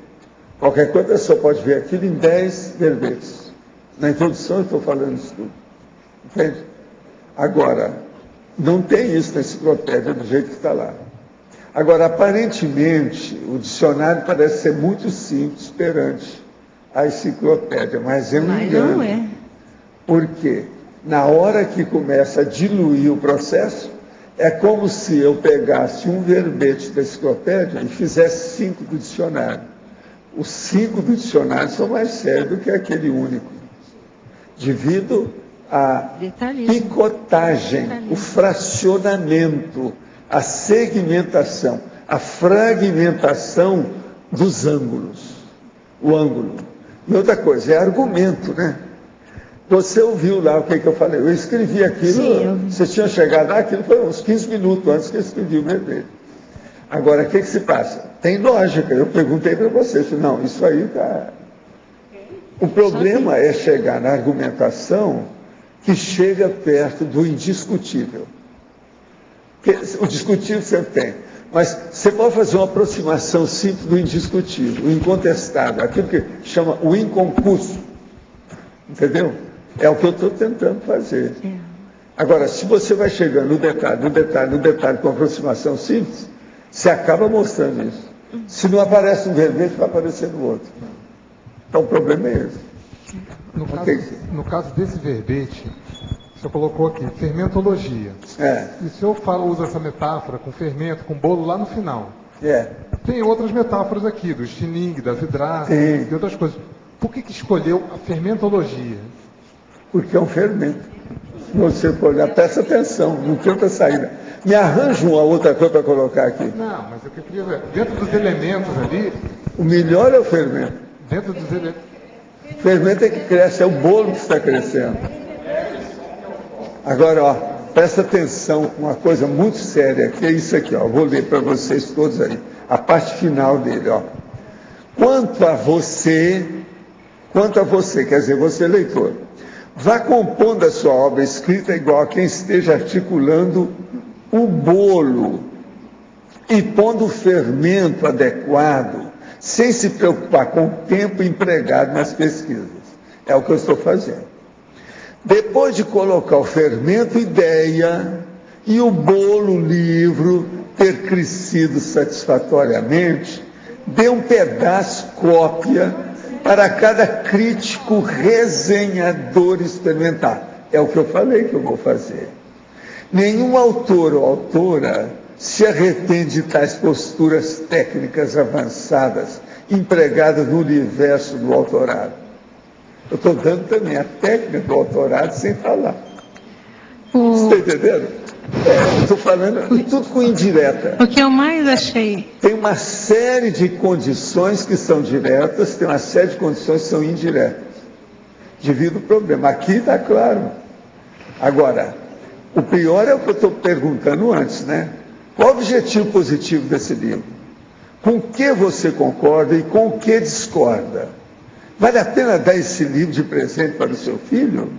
Qualquer coisa a pessoa pode ver aquilo em 10 verbetes. Na introdução eu estou falando isso tudo. Entende? Agora, não tem isso na enciclopédia do jeito que está lá. Agora, aparentemente, o dicionário parece ser muito simples perante a enciclopédia, mas eu me engano. Não é. Por quê? Na hora que começa a diluir o processo, é como se eu pegasse um verbete da enciclopédia e fizesse 5 do dicionário. Os 5 do dicionário são mais sérios do que aquele único, devido à picotagem, o fracionamento, a segmentação, a fragmentação dos ângulos, o ângulo. E outra coisa, é argumento, né? Você ouviu lá o que eu falei? Eu escrevi aquilo, sim, você tinha chegado lá, aquilo foi uns 15 minutos antes que eu escrevi o verbete. Agora, o que se passa? Tem lógica, eu perguntei para você, não, isso aí está... O problema é chegar na argumentação que chega perto do indiscutível. Porque o discutível você tem, mas você pode fazer uma aproximação simples do indiscutível, o incontestável, aquilo que chama o inconcurso. Entendeu? É o que eu estou tentando fazer. Agora, se você vai chegando no detalhe, com aproximação simples, você acaba mostrando isso. Se não aparece um verbete, vai aparecer no outro. Então, o problema é esse. No caso desse verbete, o senhor colocou aqui, fermentologia. E o senhor usa essa metáfora com fermento, com bolo lá no final. Tem outras metáforas aqui, do estilingue, da vidraça, de outras coisas. Por que escolheu a fermentologia? Porque é um fermento. Você pode olhar, presta atenção, não tem outra saída. Me arranja uma outra coisa para colocar aqui. Não, mas eu queria ver, dentro dos elementos ali... O melhor é o fermento. Dentro dos elementos... O fermento é que cresce, é o bolo que está crescendo. Agora, ó, presta atenção, uma coisa muito séria, que é isso aqui, ó. Vou ler para vocês todos aí. A parte final dele, ó. Quanto a você, quer dizer, você leitor, vá compondo a sua obra escrita igual a quem esteja articulando o bolo e pondo o fermento adequado, sem se preocupar com o tempo empregado nas pesquisas. É o que eu estou fazendo. Depois de colocar o fermento ideia e o bolo livro ter crescido satisfatoriamente, dê um pedaço cópia para cada crítico resenhador experimentar. É o que eu falei que eu vou fazer. Nenhum autor ou autora se arrepende de tais posturas técnicas avançadas empregadas no universo do autorado. Eu estou dando também a técnica do autorado sem falar. Você está entendendo? Estou falando tudo com indireta. O que eu mais achei... Tem uma série de condições que são diretas, tem uma série de condições que são indiretas. Devido ao problema. Aqui está claro. Agora, o pior é o que eu estou perguntando antes, né? Qual o objetivo positivo desse livro? Com o que você concorda e com o que discorda? Vale a pena dar esse livro de presente para o seu filho?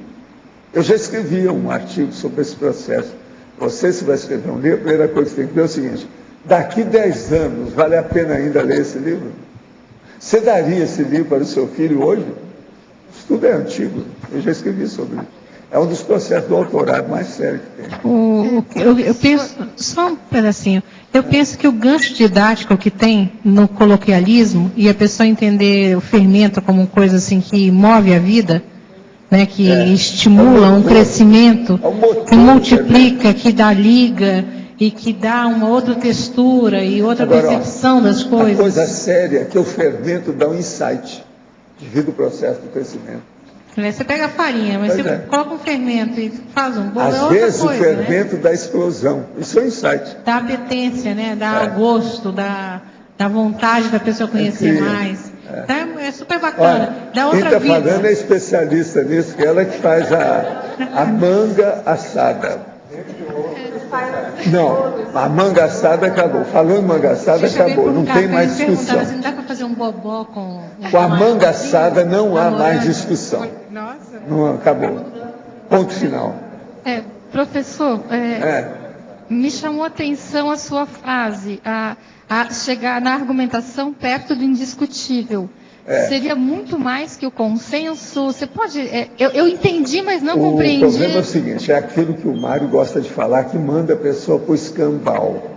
Eu já escrevi um artigo sobre esse processo. Você, se vai escrever um livro, a primeira coisa que tem que ver é o seguinte: daqui 10 anos, vale a pena ainda ler esse livro? Você daria esse livro para o seu filho hoje? Isso tudo é antigo, eu já escrevi sobre isso. É um dos processos do autorado mais sério que tem. Eu penso, só um pedacinho, eu penso que o gancho didático que tem no coloquialismo, e a pessoa entender o fermento como coisa assim que move a vida, né, que estimula um crescimento, que multiplica, que dá liga, e que dá uma outra textura e outra percepção das coisas. A coisa séria é que o fermento dá um insight devido ao processo do crescimento. Você pega a farinha, mas você coloca um fermento e faz um bolo, Às vezes o fermento dá explosão. Isso é um insight. Dá apetência, né? Dá gosto, dá vontade da pessoa conhecer mais. Então, é super bacana. Olha, dá outra quem está vida. falando é especialista nisso, que ela que faz a manga assada. Não, a manga assada acabou. Falando em manga assada, acabou. Não tem mais discussão. Não dá para fazer um bobó com a manga assada não há mais discussão. Nossa. Não, acabou. Ponto final. Professor, me chamou a atenção a sua frase, a chegar na argumentação perto do indiscutível. Seria muito mais que o consenso. Você pode... eu entendi, mas não compreendi. O problema é o seguinte, é aquilo que o Mário gosta de falar, que manda a pessoa para o escambau.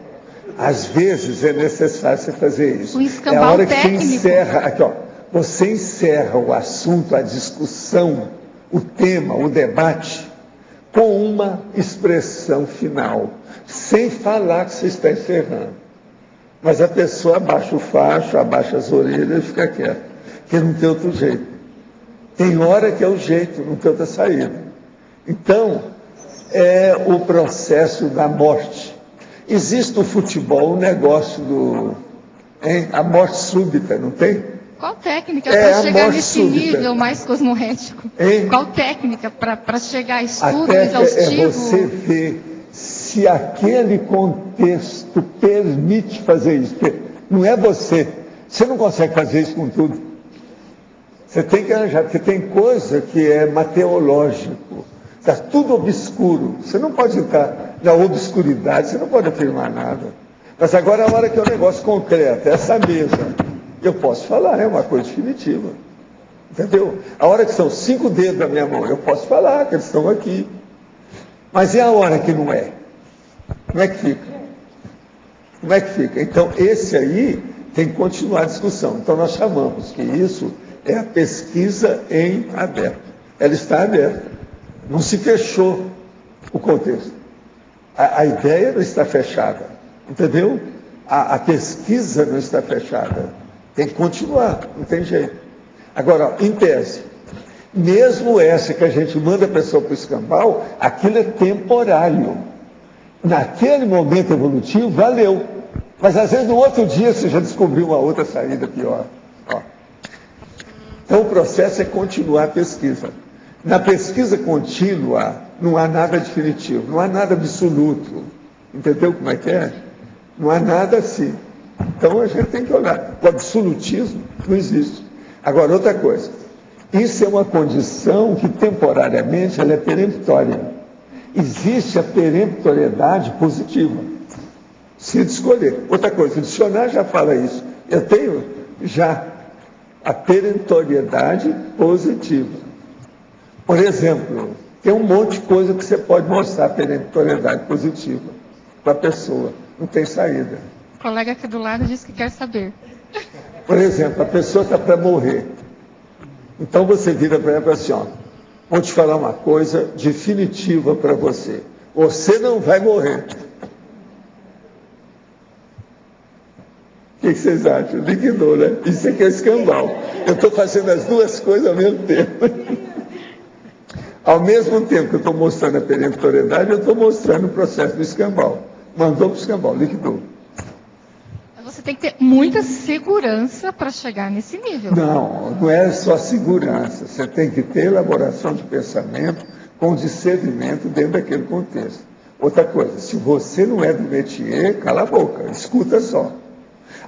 Às vezes é necessário você fazer isso. O escambau é a hora técnico. que você encerra, aqui, ó, você encerra o assunto, a discussão, o tema, o debate, com uma expressão final, sem falar que você está encerrando. Mas a pessoa abaixa o facho, abaixa as orelhas e fica quieta. Porque não tem outro jeito. Tem hora que é o jeito, não tem outra saída. Então, é o processo da morte. Existe no futebol um negócio a morte súbita, não tem? Qual técnica para chegar nesse nível mais cosmoético? Qual técnica para chegar a estudo exaustivo? É você ver se aquele contexto permite fazer isso. Porque não é você. Você não consegue fazer isso com tudo. Você tem que arranjar, porque tem coisa que é mateológico. Está tudo obscuro. Você não pode entrar na obscuridade, você não pode afirmar nada. Mas agora a hora que é um negócio concreto, essa mesa, eu posso falar, é uma coisa definitiva. Entendeu? A hora que são 5 dedos da minha mão, eu posso falar que eles estão aqui. Mas e a hora que não é? Como é que fica? Como é que fica? Então, esse aí tem que continuar a discussão. Então, nós chamamos que isso é a pesquisa em aberto. Ela está aberta. Não se fechou o contexto. A ideia não está fechada. Entendeu? A pesquisa não está fechada. Tem que continuar, não tem jeito. Agora, em tese, mesmo essa que a gente manda a pessoa para o escambau, aquilo é temporário. Naquele momento evolutivo, valeu. Mas às vezes no outro dia você já descobriu uma outra saída pior. Então o processo é continuar a pesquisa. Na pesquisa contínua, não há nada definitivo, não há nada absoluto. Entendeu como é que é? Não há nada assim. Então a gente tem que olhar. O absolutismo não existe. Agora, outra coisa. Isso é uma condição que temporariamente ela é peremptória. Existe a peremptoriedade positiva. Se escolher. Outra coisa, o dicionário já fala isso. Eu tenho já a peremptoriedade positiva. Por exemplo, tem um monte de coisa que você pode mostrar a peremptoriedade positiva para a pessoa. Não tem saída. O colega aqui do lado disse que quer saber. Por exemplo, a pessoa está para morrer. Então você vira para ela e fala assim, ó, vou te falar uma coisa definitiva para você. Você não vai morrer. O que vocês acham? Dignou, né? Isso aqui é escambau. Eu estou fazendo as duas coisas ao mesmo tempo. Ao mesmo tempo que eu estou mostrando a peremptoriedade, eu estou mostrando o processo do escambau. Mandou para o escambau, liquidou. Você tem que ter muita segurança para chegar nesse nível. Não, não é só segurança. Você tem que ter elaboração de pensamento com discernimento dentro daquele contexto. Outra coisa, se você não é do métier, cala a boca, escuta só.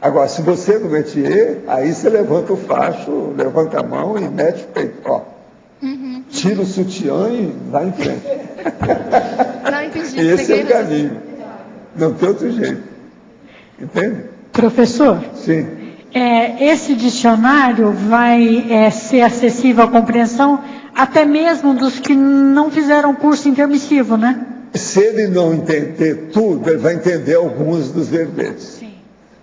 Agora, se você é do métier, aí você levanta o facho, levanta a mão e mete o peito. Ó, tira o sutiã e vai em frente. Não entendi. Esse é o caminho. Não tem outro jeito. Entende? Professor? Sim. Esse dicionário vai ser acessível à compreensão até mesmo dos que não fizeram curso intermissivo, né? Se ele não entender tudo, ele vai entender alguns dos verbetes. Sim.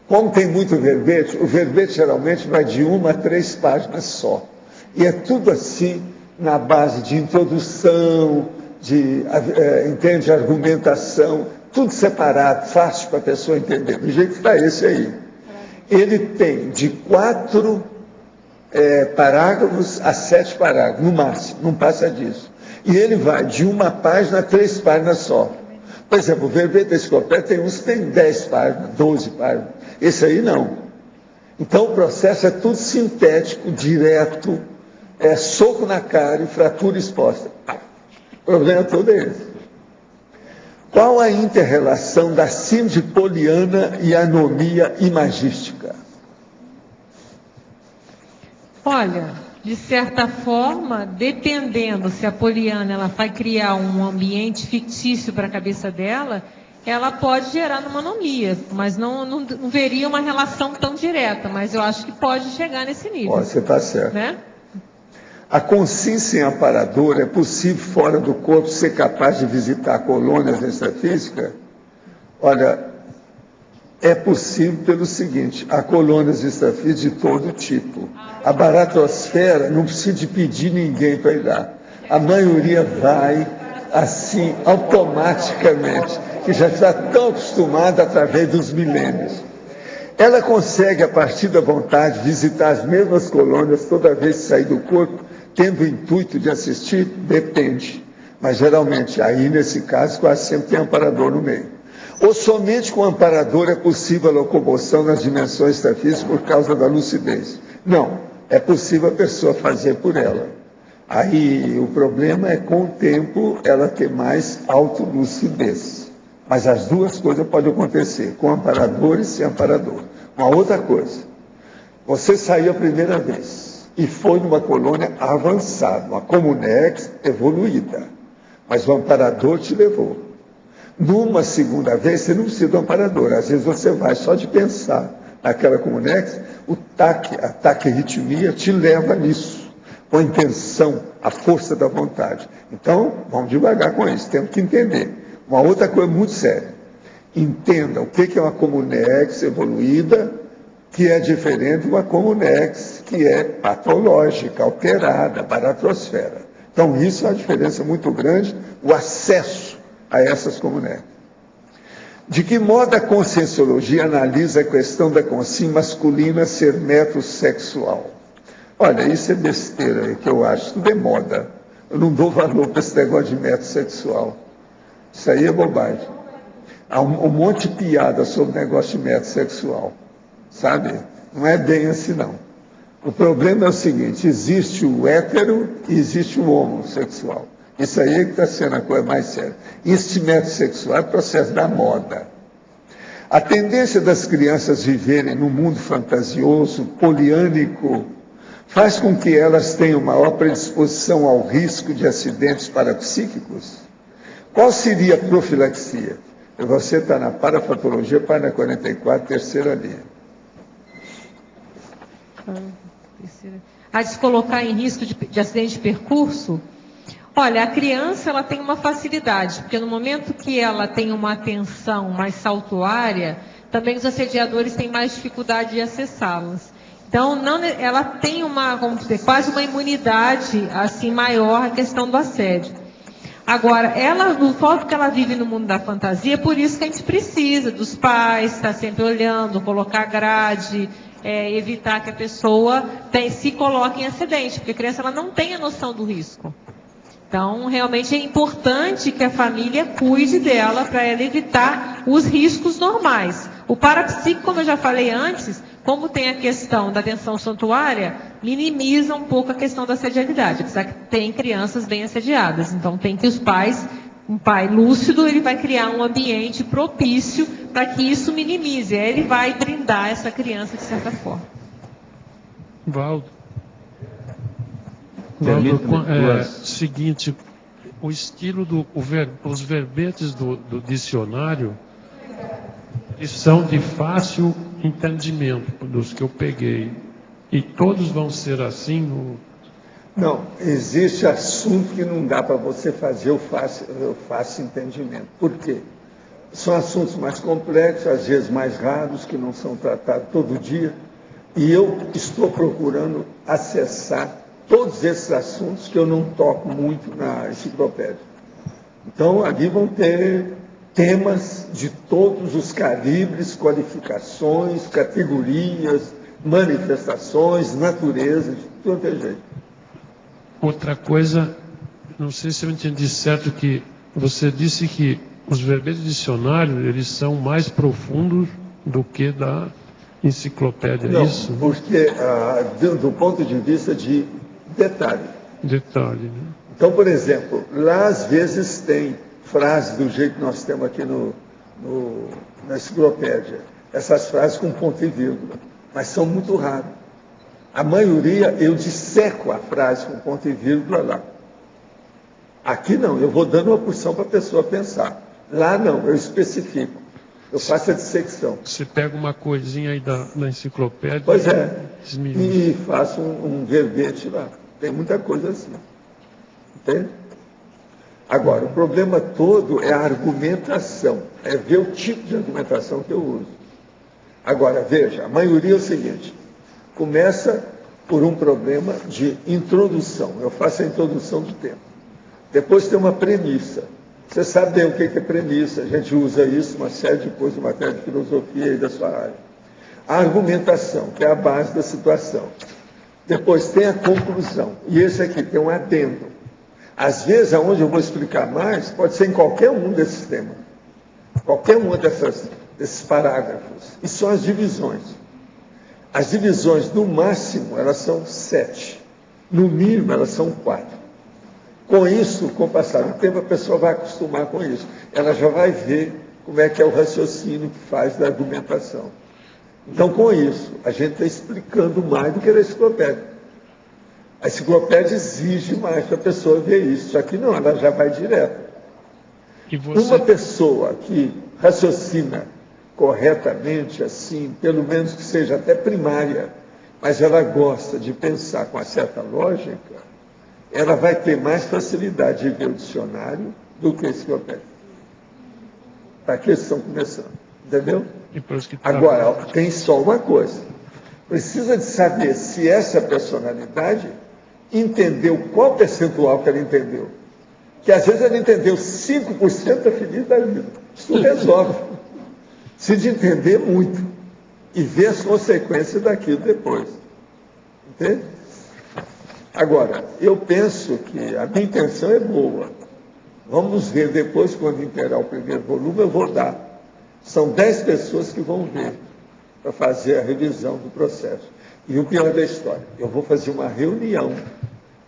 Como tem muito verbete, o verbete geralmente vai de 1 a 3 páginas só. E é tudo assim, na base de introdução, de argumentação. tudo separado, fácil para a pessoa entender, do jeito que está esse aí. Ele tem de 4 parágrafos a 7 parágrafos, no máximo, não passa disso. E ele vai de 1 página a 3 páginas só. Por exemplo, o verbete da enciclopédia tem uns que tem 10 páginas, 12 páginas. Esse aí não. Então o processo é tudo sintético, direto, soco na cara e fratura exposta. O problema todo é esse. Qual a inter-relação da síndrome poliana e anomia imagística? Olha, de certa forma, dependendo se a poliana ela vai criar um ambiente fictício para a cabeça dela, ela pode gerar uma anomia, mas não veria uma relação tão direta, mas eu acho que pode chegar nesse nível. Você está certo. Né? A consciência em amparador é possível fora do corpo ser capaz de visitar colônias extrafísicas? Olha, é possível pelo seguinte, há colônias extrafísicas de todo tipo. A baratosfera não precisa de pedir ninguém para ir lá. A maioria vai assim, automaticamente, que já está tão acostumada através dos milênios. Ela consegue, a partir da vontade, visitar as mesmas colônias toda vez que sair do corpo, tendo o intuito de assistir? Depende. Mas, geralmente, aí, nesse caso, quase sempre tem amparador no meio. Ou somente com o amparador é possível a locomoção nas dimensões extrafísicas por causa da lucidez? Não. É possível a pessoa fazer por ela. Aí, o problema é, com o tempo, ela ter mais autolucidez. Mas as duas coisas podem acontecer, com amparador e sem amparador. Uma outra coisa, você saiu a primeira vez e foi numa colônia avançada, uma comunex evoluída, mas o amparador te levou. Numa segunda vez, você não precisa do amparador, às vezes você vai só de pensar naquela comunex, a taquirritmia te leva nisso, com a intenção, a força da vontade. Então, vamos devagar com isso, temos que entender. Uma outra coisa muito séria, entenda o que é uma comunex evoluída, que é diferente de uma comunex que é patológica, alterada, baratrosfera. Então isso é uma diferença muito grande, o acesso a essas comunex. De que modo a conscienciologia analisa a questão da consciência masculina ser metrosexual? Olha, isso é besteira aí que eu acho, tudo é moda. Eu não dou valor para esse negócio de metrosexual. Isso aí é bobagem. Há um monte de piada sobre o negócio de metrosexual, sabe? Não é bem assim, não. O problema é o seguinte, existe o hétero e existe o homossexual. Isso aí é que está sendo a coisa mais séria. Este metrosexual é processo da moda. A tendência das crianças viverem num mundo fantasioso, poliânico, faz com que elas tenham maior predisposição ao risco de acidentes parapsíquicos? Qual seria a profilaxia? Você está na parafatologia, página 44, terceira linha. A de se colocar em risco de acidente de percurso? Olha, a criança ela tem uma facilidade, porque no momento que ela tem uma atenção mais saltuária, também os assediadores têm mais dificuldade de acessá-las. Então, ela tem quase uma imunidade assim, maior à questão do assédio. Agora, no fato que ela vive no mundo da fantasia, por isso que a gente precisa dos pais, estar sempre olhando, colocar grade, evitar que a pessoa se coloque em acidente, porque a criança ela não tem a noção do risco. Então, realmente é importante que a família cuide dela para ela evitar os riscos normais. O parapsíquico, como eu já falei antes, como tem a questão da atenção santuária, minimiza um pouco a questão da assedialidade, apesar que tem crianças bem assediadas. Então, tem que os pais, um pai lúcido, ele vai criar um ambiente propício para que isso minimize. Aí ele vai brindar essa criança de certa forma. Valdo, seguinte, o estilo os verbetes do dicionário eles são de fácil entendimento dos que eu peguei. E todos vão ser assim? Não, existe assunto que não dá para você fazer o fácil entendimento. Por quê? São assuntos mais complexos, às vezes mais raros, que não são tratados todo dia. E eu estou procurando acessar todos esses assuntos que eu não toco muito na enciclopédia. Então, ali vão ter temas de todos os calibres, qualificações, categorias, manifestações, natureza, de tudo é jeito. Outra coisa, não sei se eu entendi certo, que você disse que os verbetes de dicionário, eles são mais profundos do que da enciclopédia, não, isso? Porque do ponto de vista de detalhe. Detalhe, né? Então, por exemplo, lá às vezes tem frases do jeito que nós temos aqui na enciclopédia. Essas frases com ponto e vírgula, mas são muito raras. A maioria eu disseco a frase com ponto e vírgula lá. Aqui não, eu vou dando uma porção para a pessoa pensar. Lá não, eu especifico. Eu faço a dissecção. Você pega uma coisinha aí da enciclopédia. Pois é. E faço um verbete lá. Tem muita coisa assim. Entende? Agora, o problema todo é a argumentação. É ver o tipo de argumentação que eu uso. Agora, veja, a maioria é o seguinte. Começa por um problema de introdução. Eu faço a introdução do tema. Depois tem uma premissa. Você sabe bem o que é premissa. A gente usa isso, uma série de coisas, matéria de filosofia e da sua área. A argumentação, que é a base da situação. Depois tem a conclusão. E esse aqui tem um adendo. Às vezes, aonde eu vou explicar mais, pode ser em qualquer um desses temas. Qualquer um desses parágrafos. E são as divisões. As divisões, no máximo, elas são 7. No mínimo, elas são 4. Com isso, com o passar do tempo, a pessoa vai acostumar com isso. Ela já vai ver como é que é o raciocínio que faz da argumentação. Então, com isso, a gente está explicando mais do que a enciclopédia. A enciclopédia exige mais para a pessoa ver isso. Só que não, ela já vai direto. Uma pessoa que raciocina corretamente, assim, pelo menos que seja até primária, mas ela gosta de pensar com uma certa lógica, ela vai ter mais facilidade de ver o dicionário do que a enciclopédia. Para que eles estão começando, entendeu? Agora, tem só uma coisa. Precisa de saber se essa personalidade entendeu qual percentual que ela entendeu. Que às vezes ela entendeu 5%, é feliz da vida. Isso resolve. Se de entender muito e ver as consequências daquilo depois. Entende? Agora, eu penso que a minha intenção é boa. Vamos ver depois, quando inteirar o primeiro volume, eu vou dar. São 10 pessoas que vão ver para fazer a revisão do processo. E o pior da história, eu vou fazer uma reunião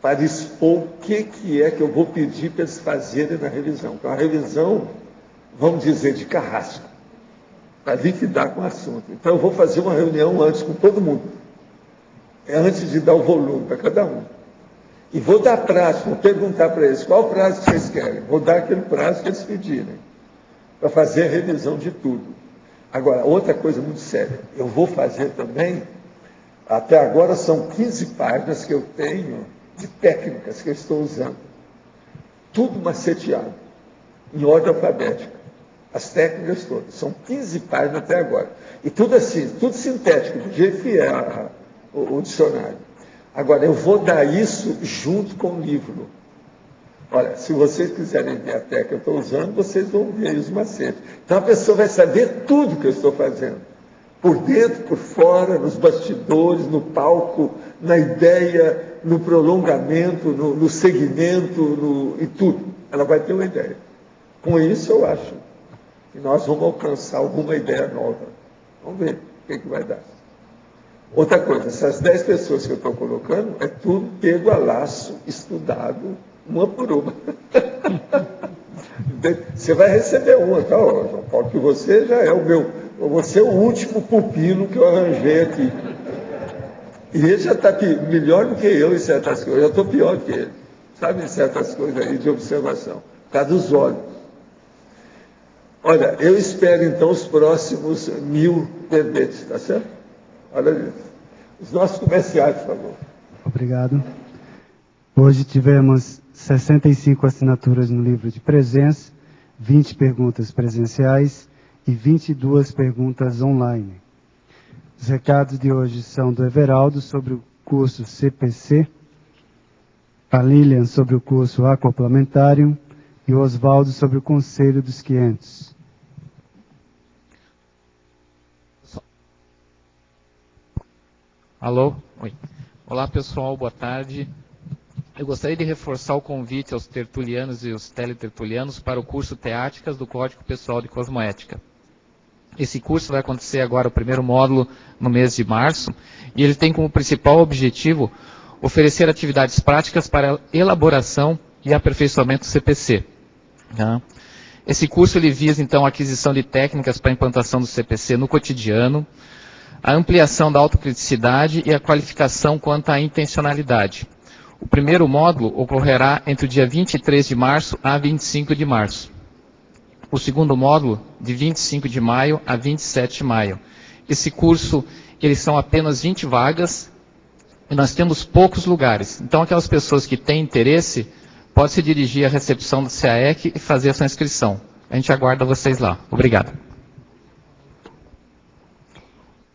para expor o que é que eu vou pedir para eles fazerem na revisão. Então, a revisão, vamos dizer, de carrasco, para liquidar com o assunto. Então, eu vou fazer uma reunião antes com todo mundo. Antes de dar o volume para cada um. E vou dar prazo, vou perguntar para eles qual prazo que vocês querem. Vou dar aquele prazo que eles pedirem, para fazer a revisão de tudo. Agora, outra coisa muito séria, eu vou fazer também, até agora são 15 páginas que eu tenho de técnicas que eu estou usando. Tudo maceteado, em ordem alfabética. As técnicas todas. São 15 páginas até agora. E tudo assim, tudo sintético, do jeito que é o dicionário. Agora, eu vou dar isso junto com o livro. Olha, se vocês quiserem ver a técnica que eu estou usando, vocês vão ver os macetes. Então, a pessoa vai saber tudo que eu estou fazendo. Por dentro, por fora, nos bastidores, no palco, na ideia, no prolongamento, no segmento, e tudo. Ela vai ter uma ideia. Com isso, eu acho que nós vamos alcançar alguma ideia nova. Vamos ver o que vai dar. Outra coisa, essas 10 pessoas que eu estou colocando, é tudo pego a laço, estudado, uma por uma. Você vai receber uma, tá, João Paulo, que você já é você é o último pupilo que eu arranjei aqui. E ele já está melhor do que eu em certas coisas, eu estou pior que ele, sabe, em certas coisas aí de observação, por causa dos olhos. Olha, eu espero então os próximos 1000 verbetes, tá certo? Olha isso. Os nossos comerciais, por favor. Obrigado. Hoje tivemos 65 assinaturas no livro de presença, 20 perguntas presenciais e 22 perguntas online. Os recados de hoje são do Everaldo sobre o curso CPC, a Lilian sobre o curso Acoplamentário e o Oswaldo sobre o Conselho dos 500. Alô? Oi. Olá, pessoal, boa tarde. Eu gostaria de reforçar o convite aos tertulianos e os teletertulianos para o curso Teáticas do Código Pessoal de Cosmoética. Esse curso vai acontecer agora, o primeiro módulo, no mês de março, e ele tem como principal objetivo oferecer atividades práticas para a elaboração e aperfeiçoamento do CPC. Tá? Esse curso ele visa, então, a aquisição de técnicas para a implantação do CPC no cotidiano, a ampliação da autocriticidade e a qualificação quanto à intencionalidade. O primeiro módulo ocorrerá entre o dia 23 de março a 25 de março. O segundo módulo, de 25 de maio a 27 de maio. Esse curso, eles são apenas 20 vagas e nós temos poucos lugares. Então, aquelas pessoas que têm interesse, podem se dirigir à recepção do CAEC e fazer a sua inscrição. A gente aguarda vocês lá. Obrigado.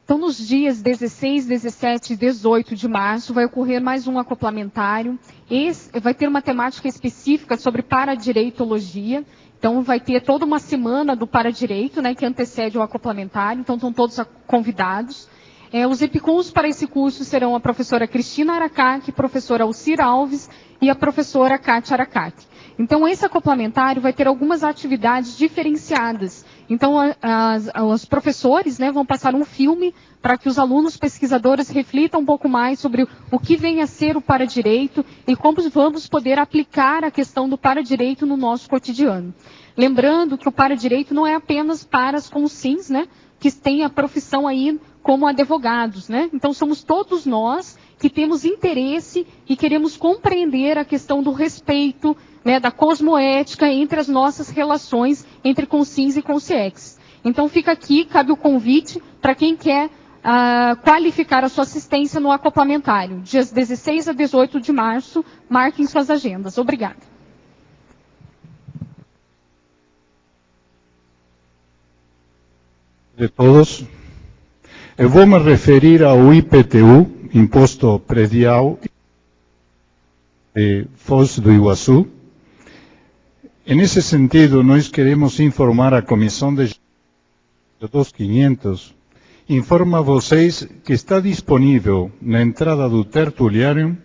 Então, nos dias 16, 17 e 18 de março, vai ocorrer mais um acoplamentário. Vai ter uma temática específica sobre paradireitologia. Então, vai ter toda uma semana do paradireito, né, que antecede o acoplamentário. Então, estão todos convidados. Os epicons para esse curso serão a professora Cristina Aracati, a professora Alcira Alves e a professora Kátia Aracati. Então, esse acoplamentário vai ter algumas atividades diferenciadas. Então, os professores, né, vão passar um filme para que os alunos pesquisadores reflitam um pouco mais sobre o que vem a ser o paradireito e como vamos poder aplicar a questão do paradireito no nosso cotidiano. Lembrando que o paradireito não é apenas para as consins, né, que têm a profissão aí como advogados, né? Então, somos todos nós que temos interesse e queremos compreender a questão do respeito, né, da cosmoética entre as nossas relações entre consins e consciex. Então, fica aqui, cabe o convite para quem quer qualificar a sua assistência no acoplamentário. Dias 16 a 18 de março, marquem suas agendas. Obrigada. De todos. Eu vou me referir ao IPTU, Imposto Predial de Foz do Iguaçu. Nesse sentido, nós queremos informar a Comissão de 2500, informa a vocês que está disponível na entrada do tertuliário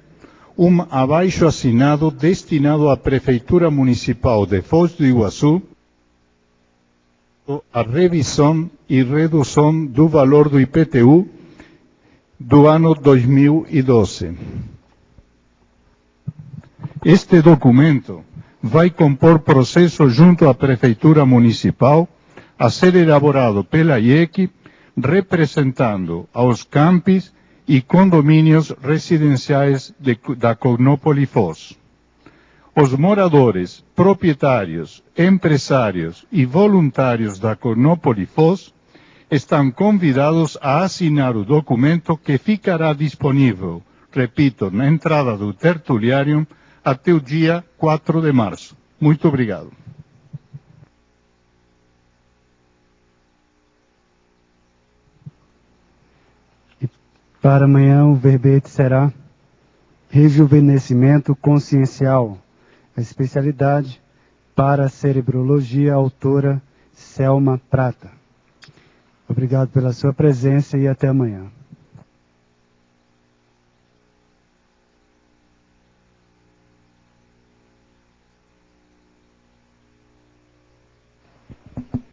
um abaixo assinado destinado à Prefeitura Municipal de Foz do Iguaçu a revisão e redução do valor do IPTU do ano 2012. Este documento vai compor processo junto à Prefeitura Municipal a ser elaborado pela IEC, representando aos campos e condomínios residenciais da Cognópole Foz. Os moradores, proprietários, empresários e voluntários da Cognópole Foz estão convidados a assinar o documento que ficará disponível, repito, na entrada do tertuliário até o dia 4 de março. Muito obrigado. Para amanhã o verbete será Rejuvenescimento Consciencial, a especialidade para a cerebrologia, autora Selma Prata. Obrigado pela sua presença e até amanhã.